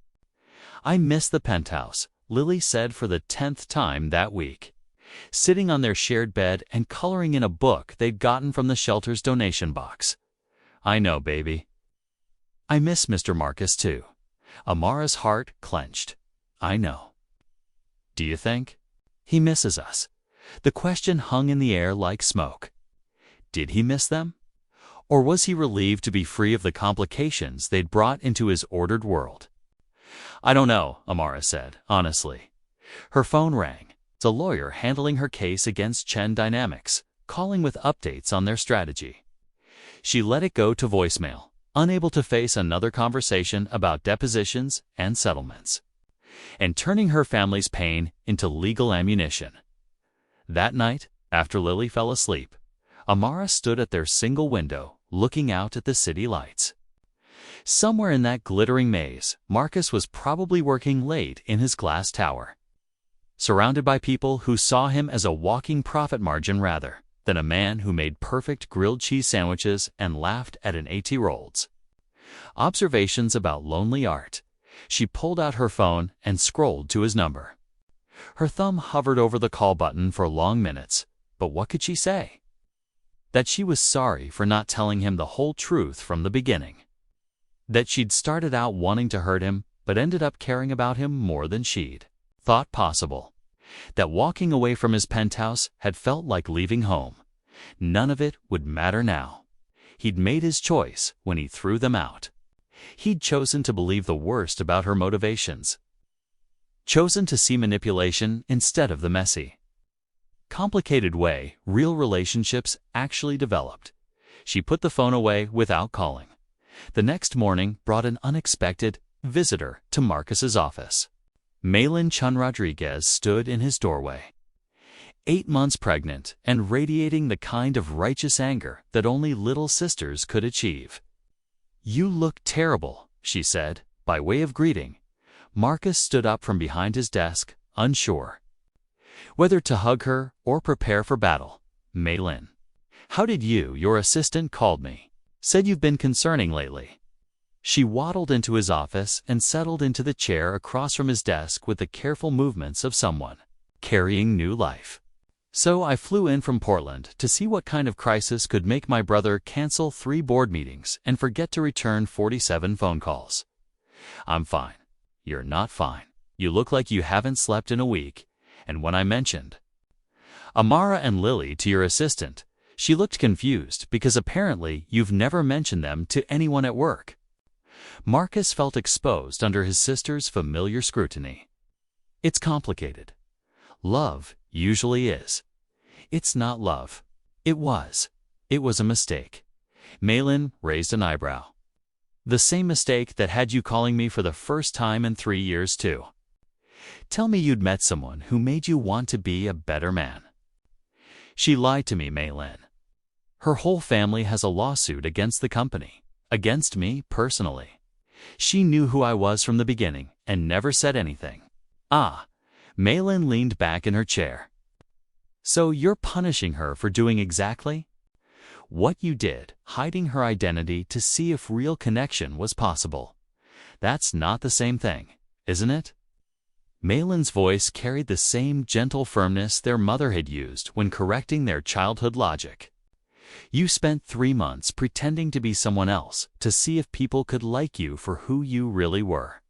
"I miss the penthouse," Lily said for the 10th time that week, sitting on their shared bed and coloring in a book they'd gotten from the shelter's donation box. "I know, baby. I miss Mr. Marcus, too." Amara's heart clenched. "I know." "Do you think he misses us?" The question hung in the air like smoke. Did he miss them? Or was he relieved to be free of the complications they'd brought into his ordered world? "I don't know," Amara said, honestly. Her phone rang. It's a lawyer handling her case against Chen Dynamics, calling with updates on their strategy. She let it go to voicemail, unable to face another conversation about depositions and settlements, and turning her family's pain into legal ammunition. That night, after Lily fell asleep, Amara stood at their single window, looking out at the city lights. Somewhere in that glittering maze, Marcus was probably working late in his glass tower, surrounded by people who saw him as a walking profit margin rather than a man who made perfect grilled cheese sandwiches and laughed at an AT-Rolls. Observations about lonely art. She pulled out her phone and scrolled to his number. Her thumb hovered over the call button for long minutes, but what could she say? That she was sorry for not telling him the whole truth from the beginning. That she'd started out wanting to hurt him, but ended up caring about him more than she'd thought possible. That walking away from his penthouse had felt like leaving home. None of it would matter now. He'd made his choice when he threw them out. He'd chosen to believe the worst about her motivations. Chosen to see manipulation instead of the messy, complicated way real relationships actually developed. She put the phone away without calling. The next morning brought an unexpected visitor to Marcus's office. Malin Chun Rodriguez stood in his doorway, 8 months pregnant and radiating the kind of righteous anger that only little sisters could achieve. "You look terrible," she said, by way of greeting. Marcus stood up from behind his desk, unsure whether to hug her or prepare for battle. "Malin, how did your assistant called me. Said you've been concerning lately." She waddled into his office and settled into the chair across from his desk with the careful movements of someone carrying new life. So I flew in from Portland to see what kind of crisis could make my brother cancel 3 board meetings and forget to return 47 phone calls. I'm fine. You're not fine. You look like you haven't slept in a week. And when I mentioned Amara and Lily to your assistant, she looked confused because apparently you've never mentioned them to anyone at work. Marcus felt exposed under his sister's familiar scrutiny. It's complicated. Love usually is. It's not love. It was. It was a mistake. Malin raised an eyebrow. The same mistake that had you calling me for the first time in 3 years, too. Tell me you'd met someone who made you want to be a better man. She lied to me, Malin. Her whole family has a lawsuit against the company, against me personally. She knew who I was from the beginning and never said anything. Malin leaned back in her chair. So you're punishing her for doing exactly what you did, hiding her identity to see if real connection was possible. That's not the same thing, isn't it? Malin's voice carried the same gentle firmness their mother had used when correcting their childhood logic. You spent 3 months pretending to be someone else to see if people could like you for who you really were.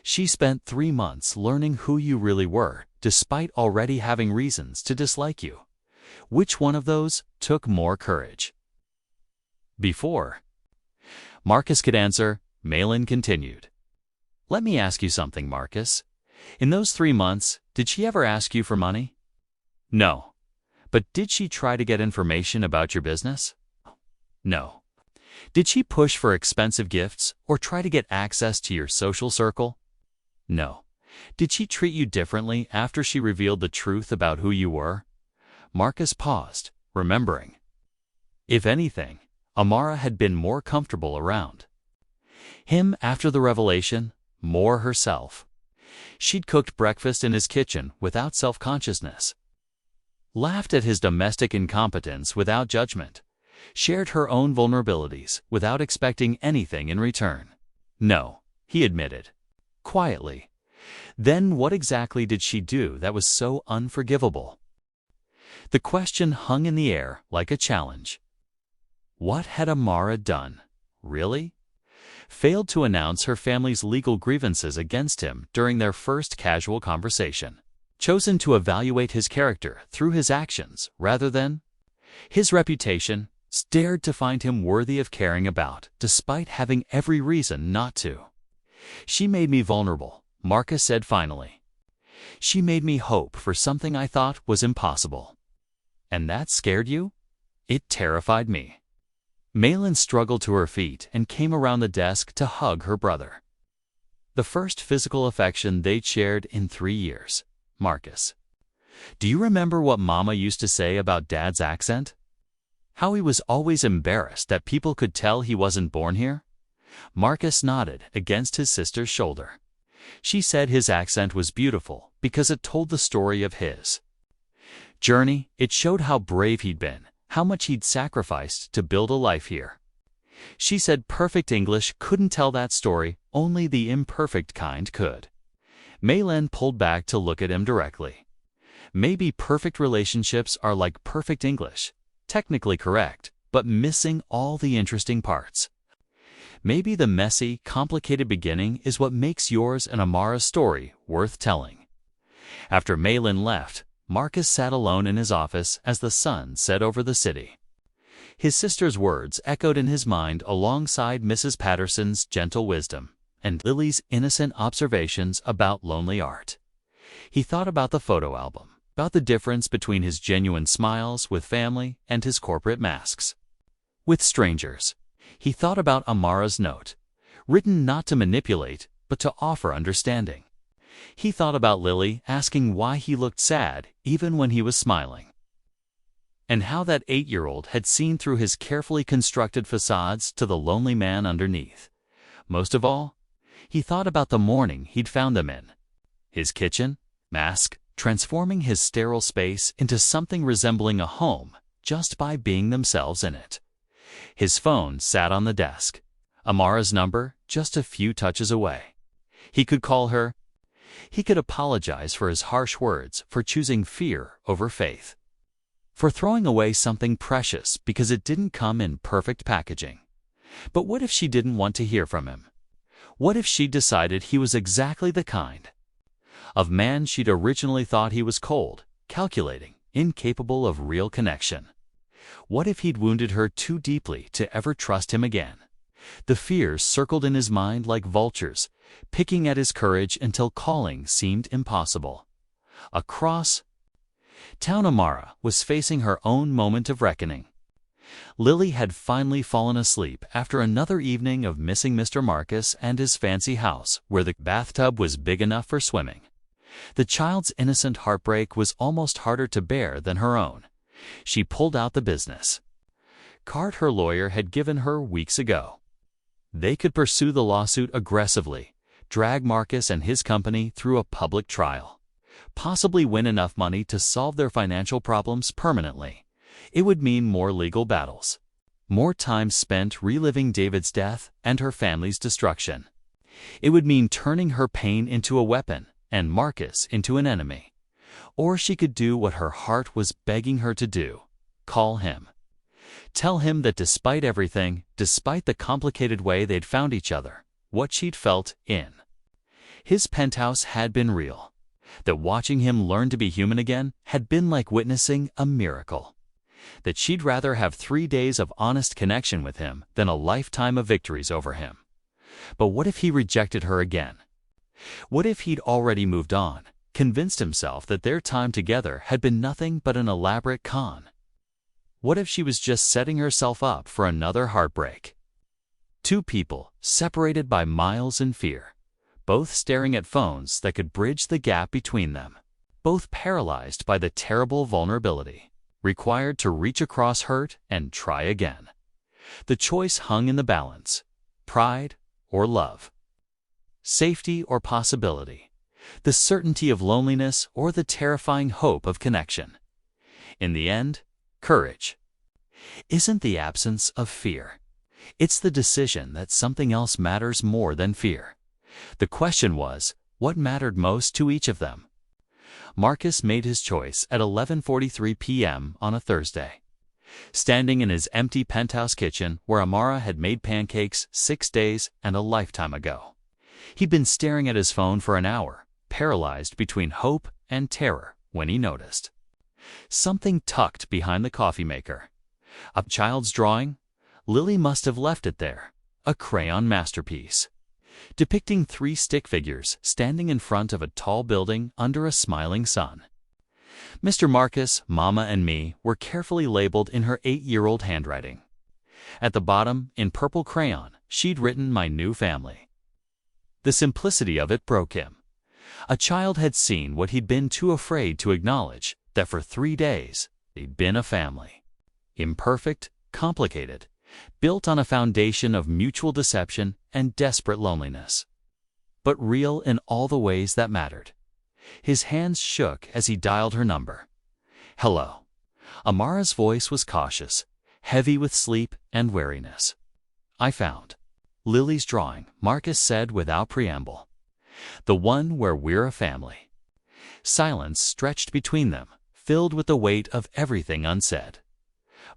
She spent 3 months learning who you really were, despite already having reasons to dislike you. Which one of those took more courage? Before Marcus could answer, Malin continued. Let me ask you something, Marcus. In those 3 months, did she ever ask you for money? No. But did she try to get information about your business? No. Did she push for expensive gifts or try to get access to your social circle? No. Did she treat you differently after she revealed the truth about who you were? Marcus paused, remembering. If anything, Amara had been more comfortable around him after the revelation, more herself. She'd cooked breakfast in his kitchen without self-consciousness, laughed at his domestic incompetence without judgment, shared her own vulnerabilities without expecting anything in return. No, he admitted, quietly. Then what exactly did she do that was so unforgivable? The question hung in the air like a challenge. What had Amara done? Really? Failed to announce her family's legal grievances against him during their first casual conversation. Chosen to evaluate his character through his actions rather than his reputation. Dared to find him worthy of caring about, despite having every reason not to. She made me vulnerable, Marcus said finally. She made me hope for something I thought was impossible. And that scared you? It terrified me. Malin struggled to her feet and came around the desk to hug her brother. The first physical affection they'd shared in 3 years. Marcus. Do you remember what Mama used to say about Dad's accent? How he was always embarrassed that people could tell he wasn't born here? Marcus nodded against his sister's shoulder. She said his accent was beautiful because it told the story of his journey. It showed how brave he'd been, how much he'd sacrificed to build a life here. She said perfect English couldn't tell that story, only the imperfect kind could. Malin pulled back to look at him directly. Maybe perfect relationships are like perfect English. Technically correct, but missing all the interesting parts. Maybe the messy, complicated beginning is what makes yours and Amara's story worth telling. After Malin left, Marcus sat alone in his office as the sun set over the city. His sister's words echoed in his mind alongside Mrs. Patterson's gentle wisdom and Lily's innocent observations about lonely art. He thought about the photo album, about the difference between his genuine smiles with family and his corporate masks with strangers. He thought about Amara's note, written not to manipulate, but to offer understanding. He thought about Lily asking why he looked sad even when he was smiling, and how that 8-year-old had seen through his carefully constructed facades to the lonely man underneath. Most of all, he thought about the morning he'd found them in his kitchen, mask, transforming his sterile space into something resembling a home just by being themselves in it. His phone sat on the desk, Amara's number just a few touches away. He could call her. He could apologize for his harsh words, for choosing fear over faith, for throwing away something precious because it didn't come in perfect packaging. But what if she didn't want to hear from him? What if she decided he was exactly the kind of man she'd originally thought he was: cold, calculating, incapable of real connection? What if he'd wounded her too deeply to ever trust him again? The fears circled in his mind like vultures, picking at his courage until calling seemed impossible. Across town, Amara was facing her own moment of reckoning. Lily had finally fallen asleep after another evening of missing Mr. Marcus and his fancy house, where the bathtub was big enough for swimming. The child's innocent heartbreak was almost harder to bear than her own. She pulled out the business card her lawyer had given her weeks ago. They could pursue the lawsuit aggressively, drag Marcus and his company through a public trial, possibly win enough money to solve their financial problems permanently. It would mean more legal battles, more time spent reliving David's death and her family's destruction. It would mean turning her pain into a weapon and Marcus into an enemy. Or she could do what her heart was begging her to do: call him. Tell him that despite everything, despite the complicated way they'd found each other, what she'd felt in his penthouse had been real. That watching him learn to be human again had been like witnessing a miracle. That she'd rather have 3 days of honest connection with him than a lifetime of victories over him. But what if he rejected her again? What if he'd already moved on, convinced himself that their time together had been nothing but an elaborate con? What if she was just setting herself up for another heartbreak? Two people, separated by miles in fear, both staring at phones that could bridge the gap between them, both paralyzed by the terrible vulnerability required to reach across hurt and try again. The choice hung in the balance: pride or love, safety or possibility, the certainty of loneliness or the terrifying hope of connection. In the end, courage isn't the absence of fear. It's the decision that something else matters more than fear. The question was, what mattered most to each of them? Marcus made his choice at 11:43 p.m. on a Thursday. Standing in his empty penthouse kitchen where Amara had made pancakes 6 days and a lifetime ago. He'd been staring at his phone for an hour, paralyzed between hope and terror, when he noticed something tucked behind the coffee maker. A child's drawing? Lily must have left it there. A crayon masterpiece, depicting 3 stick figures standing in front of a tall building under a smiling sun. Mr. Marcus, Mama, and Me were carefully labeled in her 8-year-old handwriting. At the bottom, in purple crayon, she'd written "My new family." The simplicity of it broke him. A child had seen what he'd been too afraid to acknowledge, that for 3 days, they'd been a family. Imperfect, complicated, built on a foundation of mutual deception and desperate loneliness. But real in all the ways that mattered. His hands shook as he dialed her number. "Hello." Amara's voice was cautious, heavy with sleep and weariness. "I found Lily's drawing," Marcus said without preamble. "The one where we're a family." Silence stretched between them, filled with the weight of everything unsaid.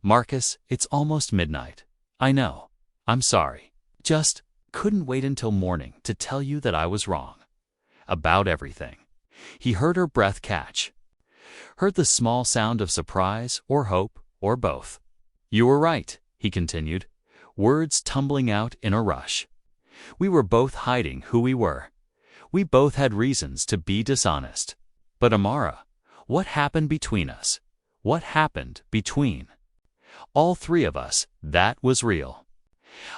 "Marcus, it's almost midnight. I know. I'm sorry. Just couldn't wait until morning to tell you that I was wrong. About everything." He heard her breath catch. Heard the small sound of surprise or hope or both. "You were right," he continued, words tumbling out in a rush. "We were both hiding who we were. We both had reasons to be dishonest. But Amara, what happened between us? What happened between all 3 of us? That was real.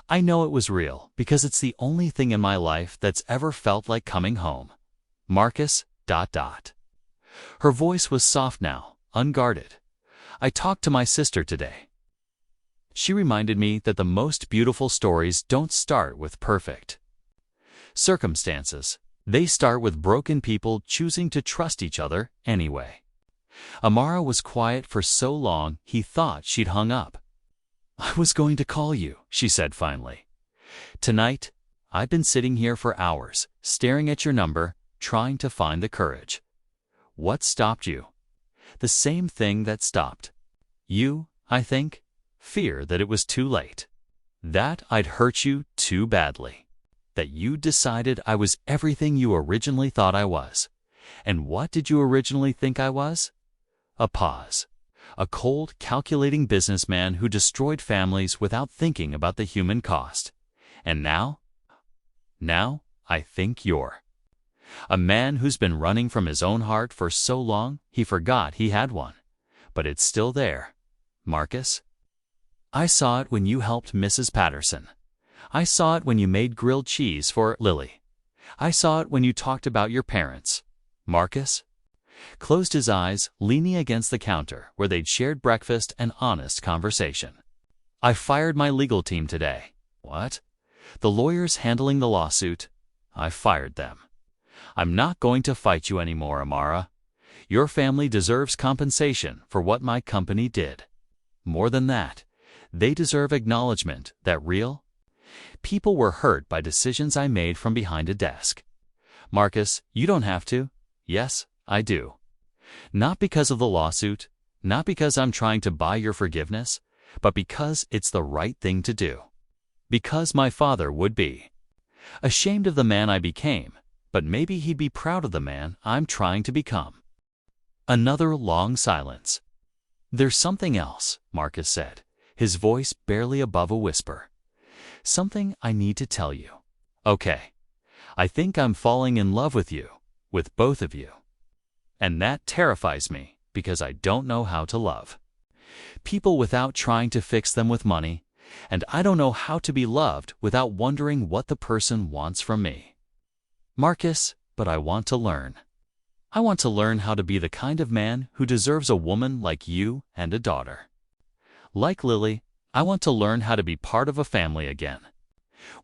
I know it was real because it's the only thing in my life that's ever felt like coming home. Marcus, ... Her voice was soft now, unguarded. "I talked to my sister today. She reminded me that the most beautiful stories don't start with perfect circumstances. They start with broken people choosing to trust each other anyway." Amara was quiet for so long he thought she'd hung up. "I was going to call you," she said finally. "Tonight, I've been sitting here for hours, staring at your number, trying to find the courage. What stopped you? The same thing that stopped you, I think. Fear that it was too late. That I'd hurt you too badly. That you decided I was everything you originally thought I was. And what did you originally think I was? A pause. A cold, calculating businessman who destroyed families without thinking about the human cost. And now? Now, I think you're a man who's been running from his own heart for so long he forgot he had one. But it's still there. Marcus? I saw it when you helped Mrs. Patterson. I saw it when you made grilled cheese for Lily. I saw it when you talked about your parents. Marcus closed his eyes, leaning against the counter where they'd shared breakfast and honest conversation. I fired my legal team today. What? The lawyers handling the lawsuit? I fired them. I'm not going to fight you anymore, Amara. Your family deserves compensation for what my company did. More than that, they deserve acknowledgement that real people were hurt by decisions I made from behind a desk. Marcus, you don't have to. Yes, I do. Not because of the lawsuit, not because I'm trying to buy your forgiveness, but because it's the right thing to do. Because my father would be ashamed of the man I became, but maybe he'd be proud of the man I'm trying to become. Another long silence. There's something else, Marcus said, his voice barely above a whisper. Something I need to tell you. Okay. I think I'm falling in love with you, with both of you. And that terrifies me because I don't know how to love people without trying to fix them with money, and I don't know how to be loved without wondering what the person wants from me. Marcus, but I want to learn. I want to learn how to be the kind of man who deserves a woman like you and a daughter. Like Lily, I want to learn how to be part of a family again.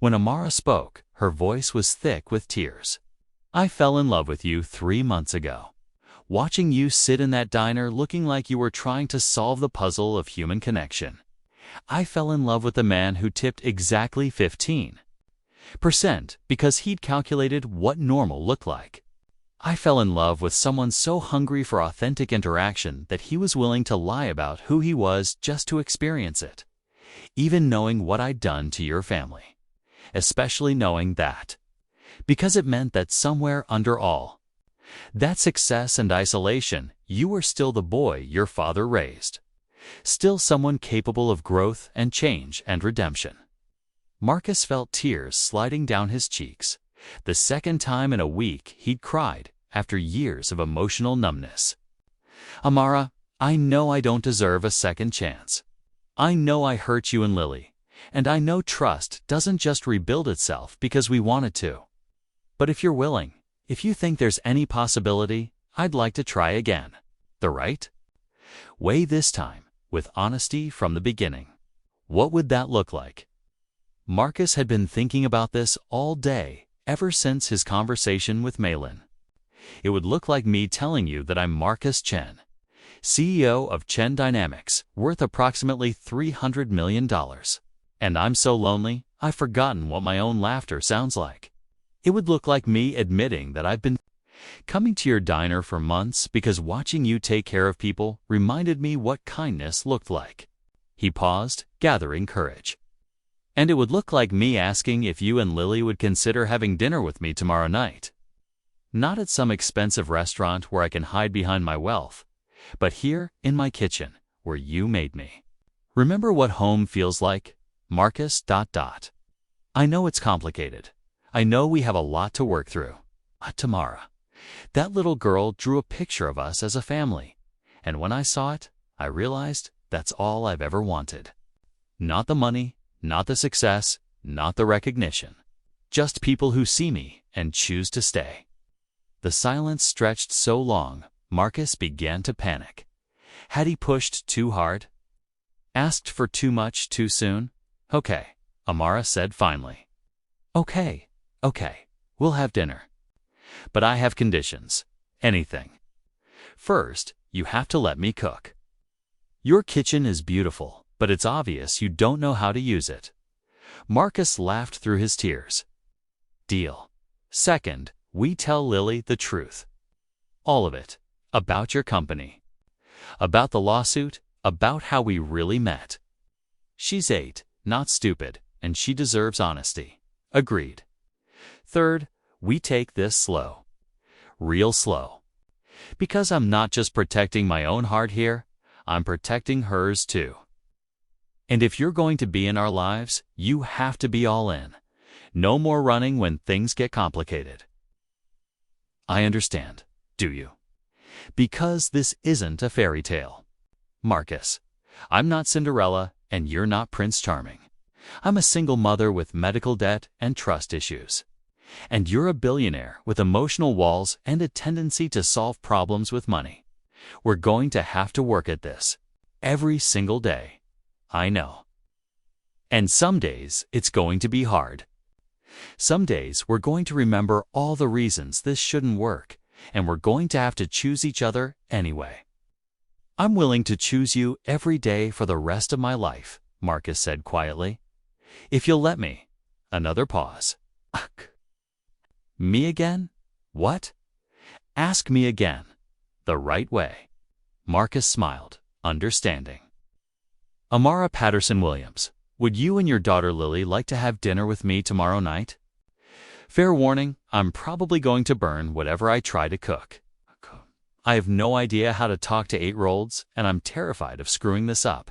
When Amara spoke, her voice was thick with tears. I fell in love with you 3 months ago. Watching you sit in that diner looking like you were trying to solve the puzzle of human connection. I fell in love with a man who tipped exactly 15% because he'd calculated what normal looked like. I fell in love with someone so hungry for authentic interaction that he was willing to lie about who he was just to experience it, even knowing what I'd done to your family. Especially knowing that. Because it meant that somewhere under all that success and isolation, you were still the boy your father raised. Still someone capable of growth and change and redemption. Marcus felt tears sliding down his cheeks, the second time in a week he'd cried after years of emotional numbness. Amara, I know I don't deserve a second chance. I know I hurt you and Lily, and I know trust doesn't just rebuild itself because we want it to. But if you're willing, if you think there's any possibility, I'd like to try again. The right way this time, with honesty from the beginning. What would that look like? Marcus had been thinking about this all day, ever since his conversation with Malin. It would look like me telling you that I'm Marcus Chen, CEO of Chen Dynamics, worth approximately $300 million. And I'm so lonely, I've forgotten what my own laughter sounds like. It would look like me admitting that I've been coming to your diner for months because watching you take care of people reminded me what kindness looked like. He paused, gathering courage. And it would look like me asking if you and Lily would consider having dinner with me tomorrow night. Not at some expensive restaurant where I can hide behind my wealth, but here in my kitchen where you made me. Remember what home feels like? Marcus. I know it's complicated. I know we have a lot to work through. But Tamara, that little girl drew a picture of us as a family, and when I saw it, I realized that's all I've ever wanted. Not the money, not the success, not the recognition. Just people who see me and choose to stay. The silence stretched so long, Marcus began to panic. Had he pushed too hard? Asked for too much too soon? Okay, Amara said finally. Okay, we'll have dinner. But I have conditions. Anything. First, you have to let me cook. Your kitchen is beautiful, but it's obvious you don't know how to use it. Marcus laughed through his tears. Deal. Second, we tell Lily the truth. All of it. About your company. About the lawsuit. About how we really met. She's 8, not stupid, and she deserves honesty. Agreed. Third, we take this slow. Real slow. Because I'm not just protecting my own heart here, I'm protecting hers too. And if you're going to be in our lives, you have to be all in. No more running when things get complicated. I understand, do you? Because this isn't a fairy tale. Marcus, I'm not Cinderella and you're not Prince Charming. I'm a single mother with medical debt and trust issues. And you're a billionaire with emotional walls and a tendency to solve problems with money. We're going to have to work at this. Every single day. I know. And some days it's going to be hard. Some days we're going to remember all the reasons this shouldn't work, and we're going to have to choose each other anyway. I'm willing to choose you every day for the rest of my life, Marcus said quietly. If you'll let me. Another pause. Me again? What? Ask me again. The right way. Marcus smiled, understanding. Amara Patterson Williams, would you and your daughter Lily like to have dinner with me tomorrow night? Fair warning, I'm probably going to burn whatever I try to cook. I have no idea how to talk to 8-year-olds, and I'm terrified of screwing this up.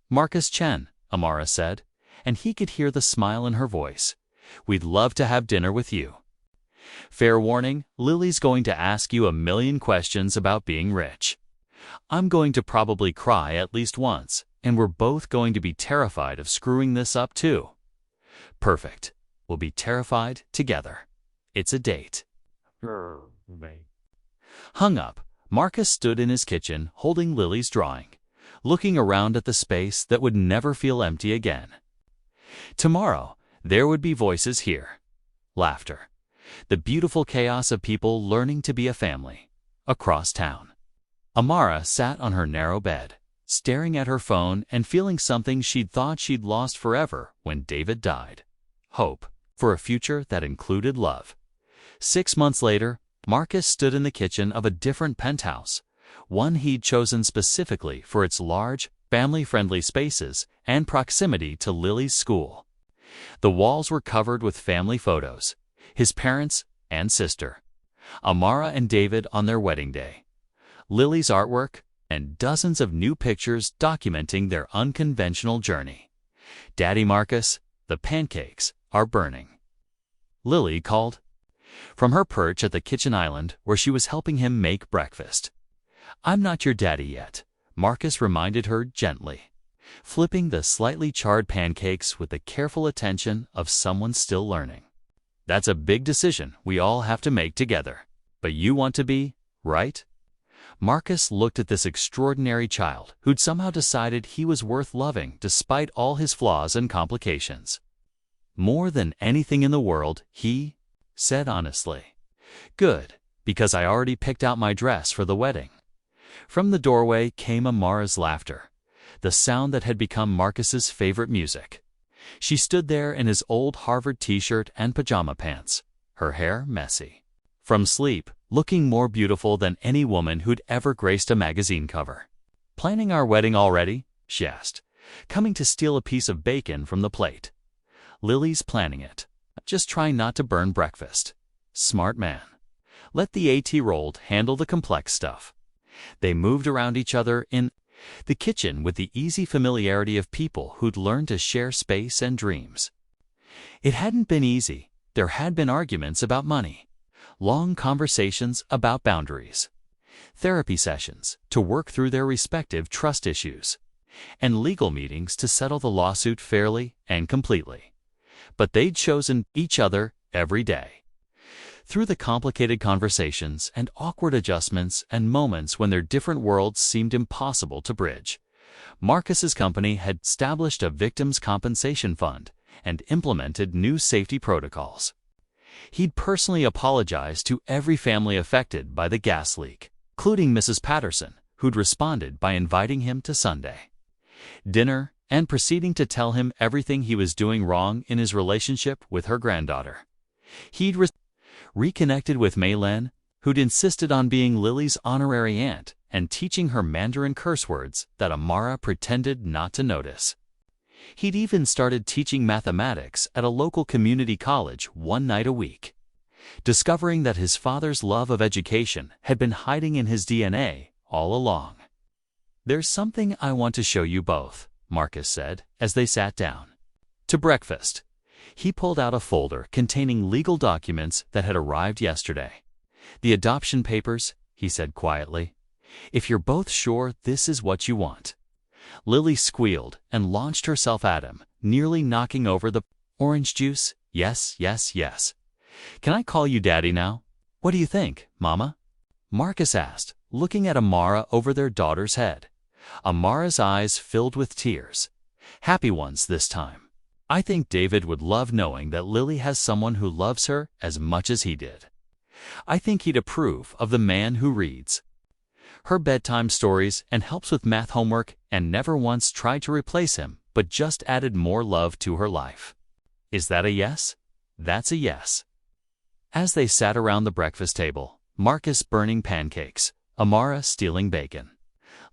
Marcus Chen, Amara said, and he could hear the smile in her voice. We'd love to have dinner with you. Fair warning, Lily's going to ask you a million questions about being rich. I'm going to probably cry at least once, and we're both going to be terrified of screwing this up too. Perfect. We'll be terrified together. It's a date. Hung up, Marcus stood in his kitchen holding Lily's drawing, looking around at the space that would never feel empty again. Tomorrow, there would be voices here. Laughter. The beautiful chaos of people learning to be a family. Across town. Amara sat on her narrow bed, staring at her phone and feeling something she'd thought she'd lost forever when David died. Hope for a future that included love. 6 months later, Marcus stood in the kitchen of a different penthouse, one he'd chosen specifically for its large, family-friendly spaces and proximity to Lily's school. The walls were covered with family photos, his parents and sister, Amara and David on their wedding day, Lily's artwork, and dozens of new pictures documenting their unconventional journey. Daddy Marcus, the pancakes are burning. Lily called from her perch at the kitchen island where she was helping him make breakfast. I'm not your daddy yet, Marcus reminded her gently, flipping the slightly charred pancakes with the careful attention of someone still learning. That's a big decision we all have to make together. But you want to be, right? Marcus looked at this extraordinary child who'd somehow decided he was worth loving despite all his flaws and complications. More than anything in the world, he said honestly. Good, because I already picked out my dress for the wedding. From the doorway came Amara's laughter, the sound that had become Marcus's favorite music. She stood there in his old Harvard t-shirt and pajama pants, her hair messy from sleep, looking more beautiful than any woman who'd ever graced a magazine cover. Planning our wedding already? She asked, coming to steal a piece of bacon from the plate. Lily's planning it. Just trying not to burn breakfast. Smart man. Let the 8-year-old handle the complex stuff. They moved around each other in the kitchen with the easy familiarity of people who'd learned to share space and dreams. It hadn't been easy. There had been arguments about money, long conversations about boundaries, therapy sessions to work through their respective trust issues, and legal meetings to settle the lawsuit fairly and completely. But they'd chosen each other every day. Through the complicated conversations and awkward adjustments and moments when their different worlds seemed impossible to bridge, Marcus's company had established a victims' compensation fund and implemented new safety protocols. He'd personally apologized to every family affected by the gas leak, including Mrs. Patterson, who'd responded by inviting him to Sunday dinner and proceeding to tell him everything he was doing wrong in his relationship with her granddaughter. He'd Reconnected with Maylen, who'd insisted on being Lily's honorary aunt and teaching her Mandarin curse words that Amara pretended not to notice. He'd even started teaching mathematics at a local community college one night a week. Discovering that his father's love of education had been hiding in his DNA all along. "There's something I want to show you both," Marcus said as they sat down. To breakfast, he pulled out a folder containing legal documents that had arrived yesterday. "The adoption papers," he said quietly. "If you're both sure this is what you want." Lily squealed and launched herself at him, nearly knocking over the orange juice. "Yes, yes, yes. Can I call you Daddy now? What do you think, Mama?" Marcus asked, looking at Amara over their daughter's head. Amara's eyes filled with tears. Happy ones this time. "I think David would love knowing that Lily has someone who loves her as much as he did. I think he'd approve of the man who reads her bedtime stories and helps with math homework and never once tried to replace him, but just added more love to her life. Is that a yes?" "That's a yes." As they sat around the breakfast table, Marcus burning pancakes, Amara stealing bacon,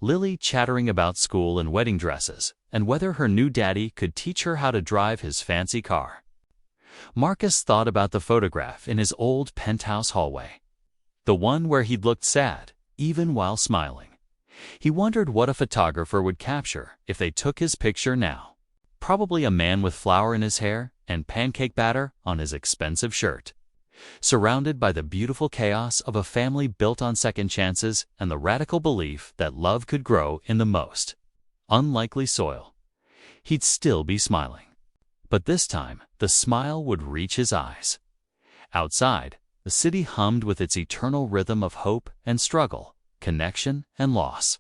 Lily chattering about school and wedding dresses, and whether her new daddy could teach her how to drive his fancy car. Marcus thought about the photograph in his old penthouse hallway. The one where he'd looked sad, even while smiling. He wondered what a photographer would capture if they took his picture now. Probably a man with flour in his hair and pancake batter on his expensive shirt. Surrounded by the beautiful chaos of a family built on second chances and the radical belief that love could grow in the most unlikely soil. He'd still be smiling. But this time, the smile would reach his eyes. Outside, the city hummed with its eternal rhythm of hope and struggle, connection and loss.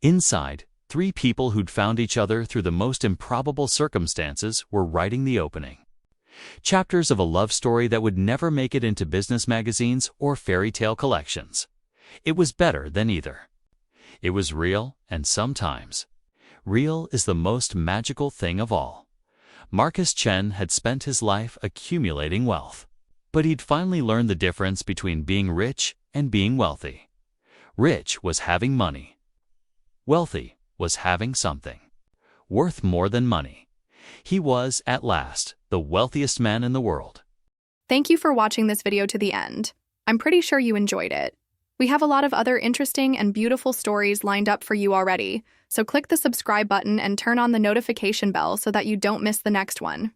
Inside, three people who'd found each other through the most improbable circumstances were writing the opening. Chapters of a love story that would never make it into business magazines or fairy tale collections. It was better than either. It was real, and sometimes, real is the most magical thing of all. Marcus Chen had spent his life accumulating wealth. But he'd finally learned the difference between being rich and being wealthy. Rich was having money. Wealthy was having something worth more than money. He was, at last, the wealthiest man in the world. Thank you for watching this video to the end. I'm pretty sure you enjoyed it. We have a lot of other interesting and beautiful stories lined up for you already, so click the subscribe button and turn on the notification bell so that you don't miss the next one.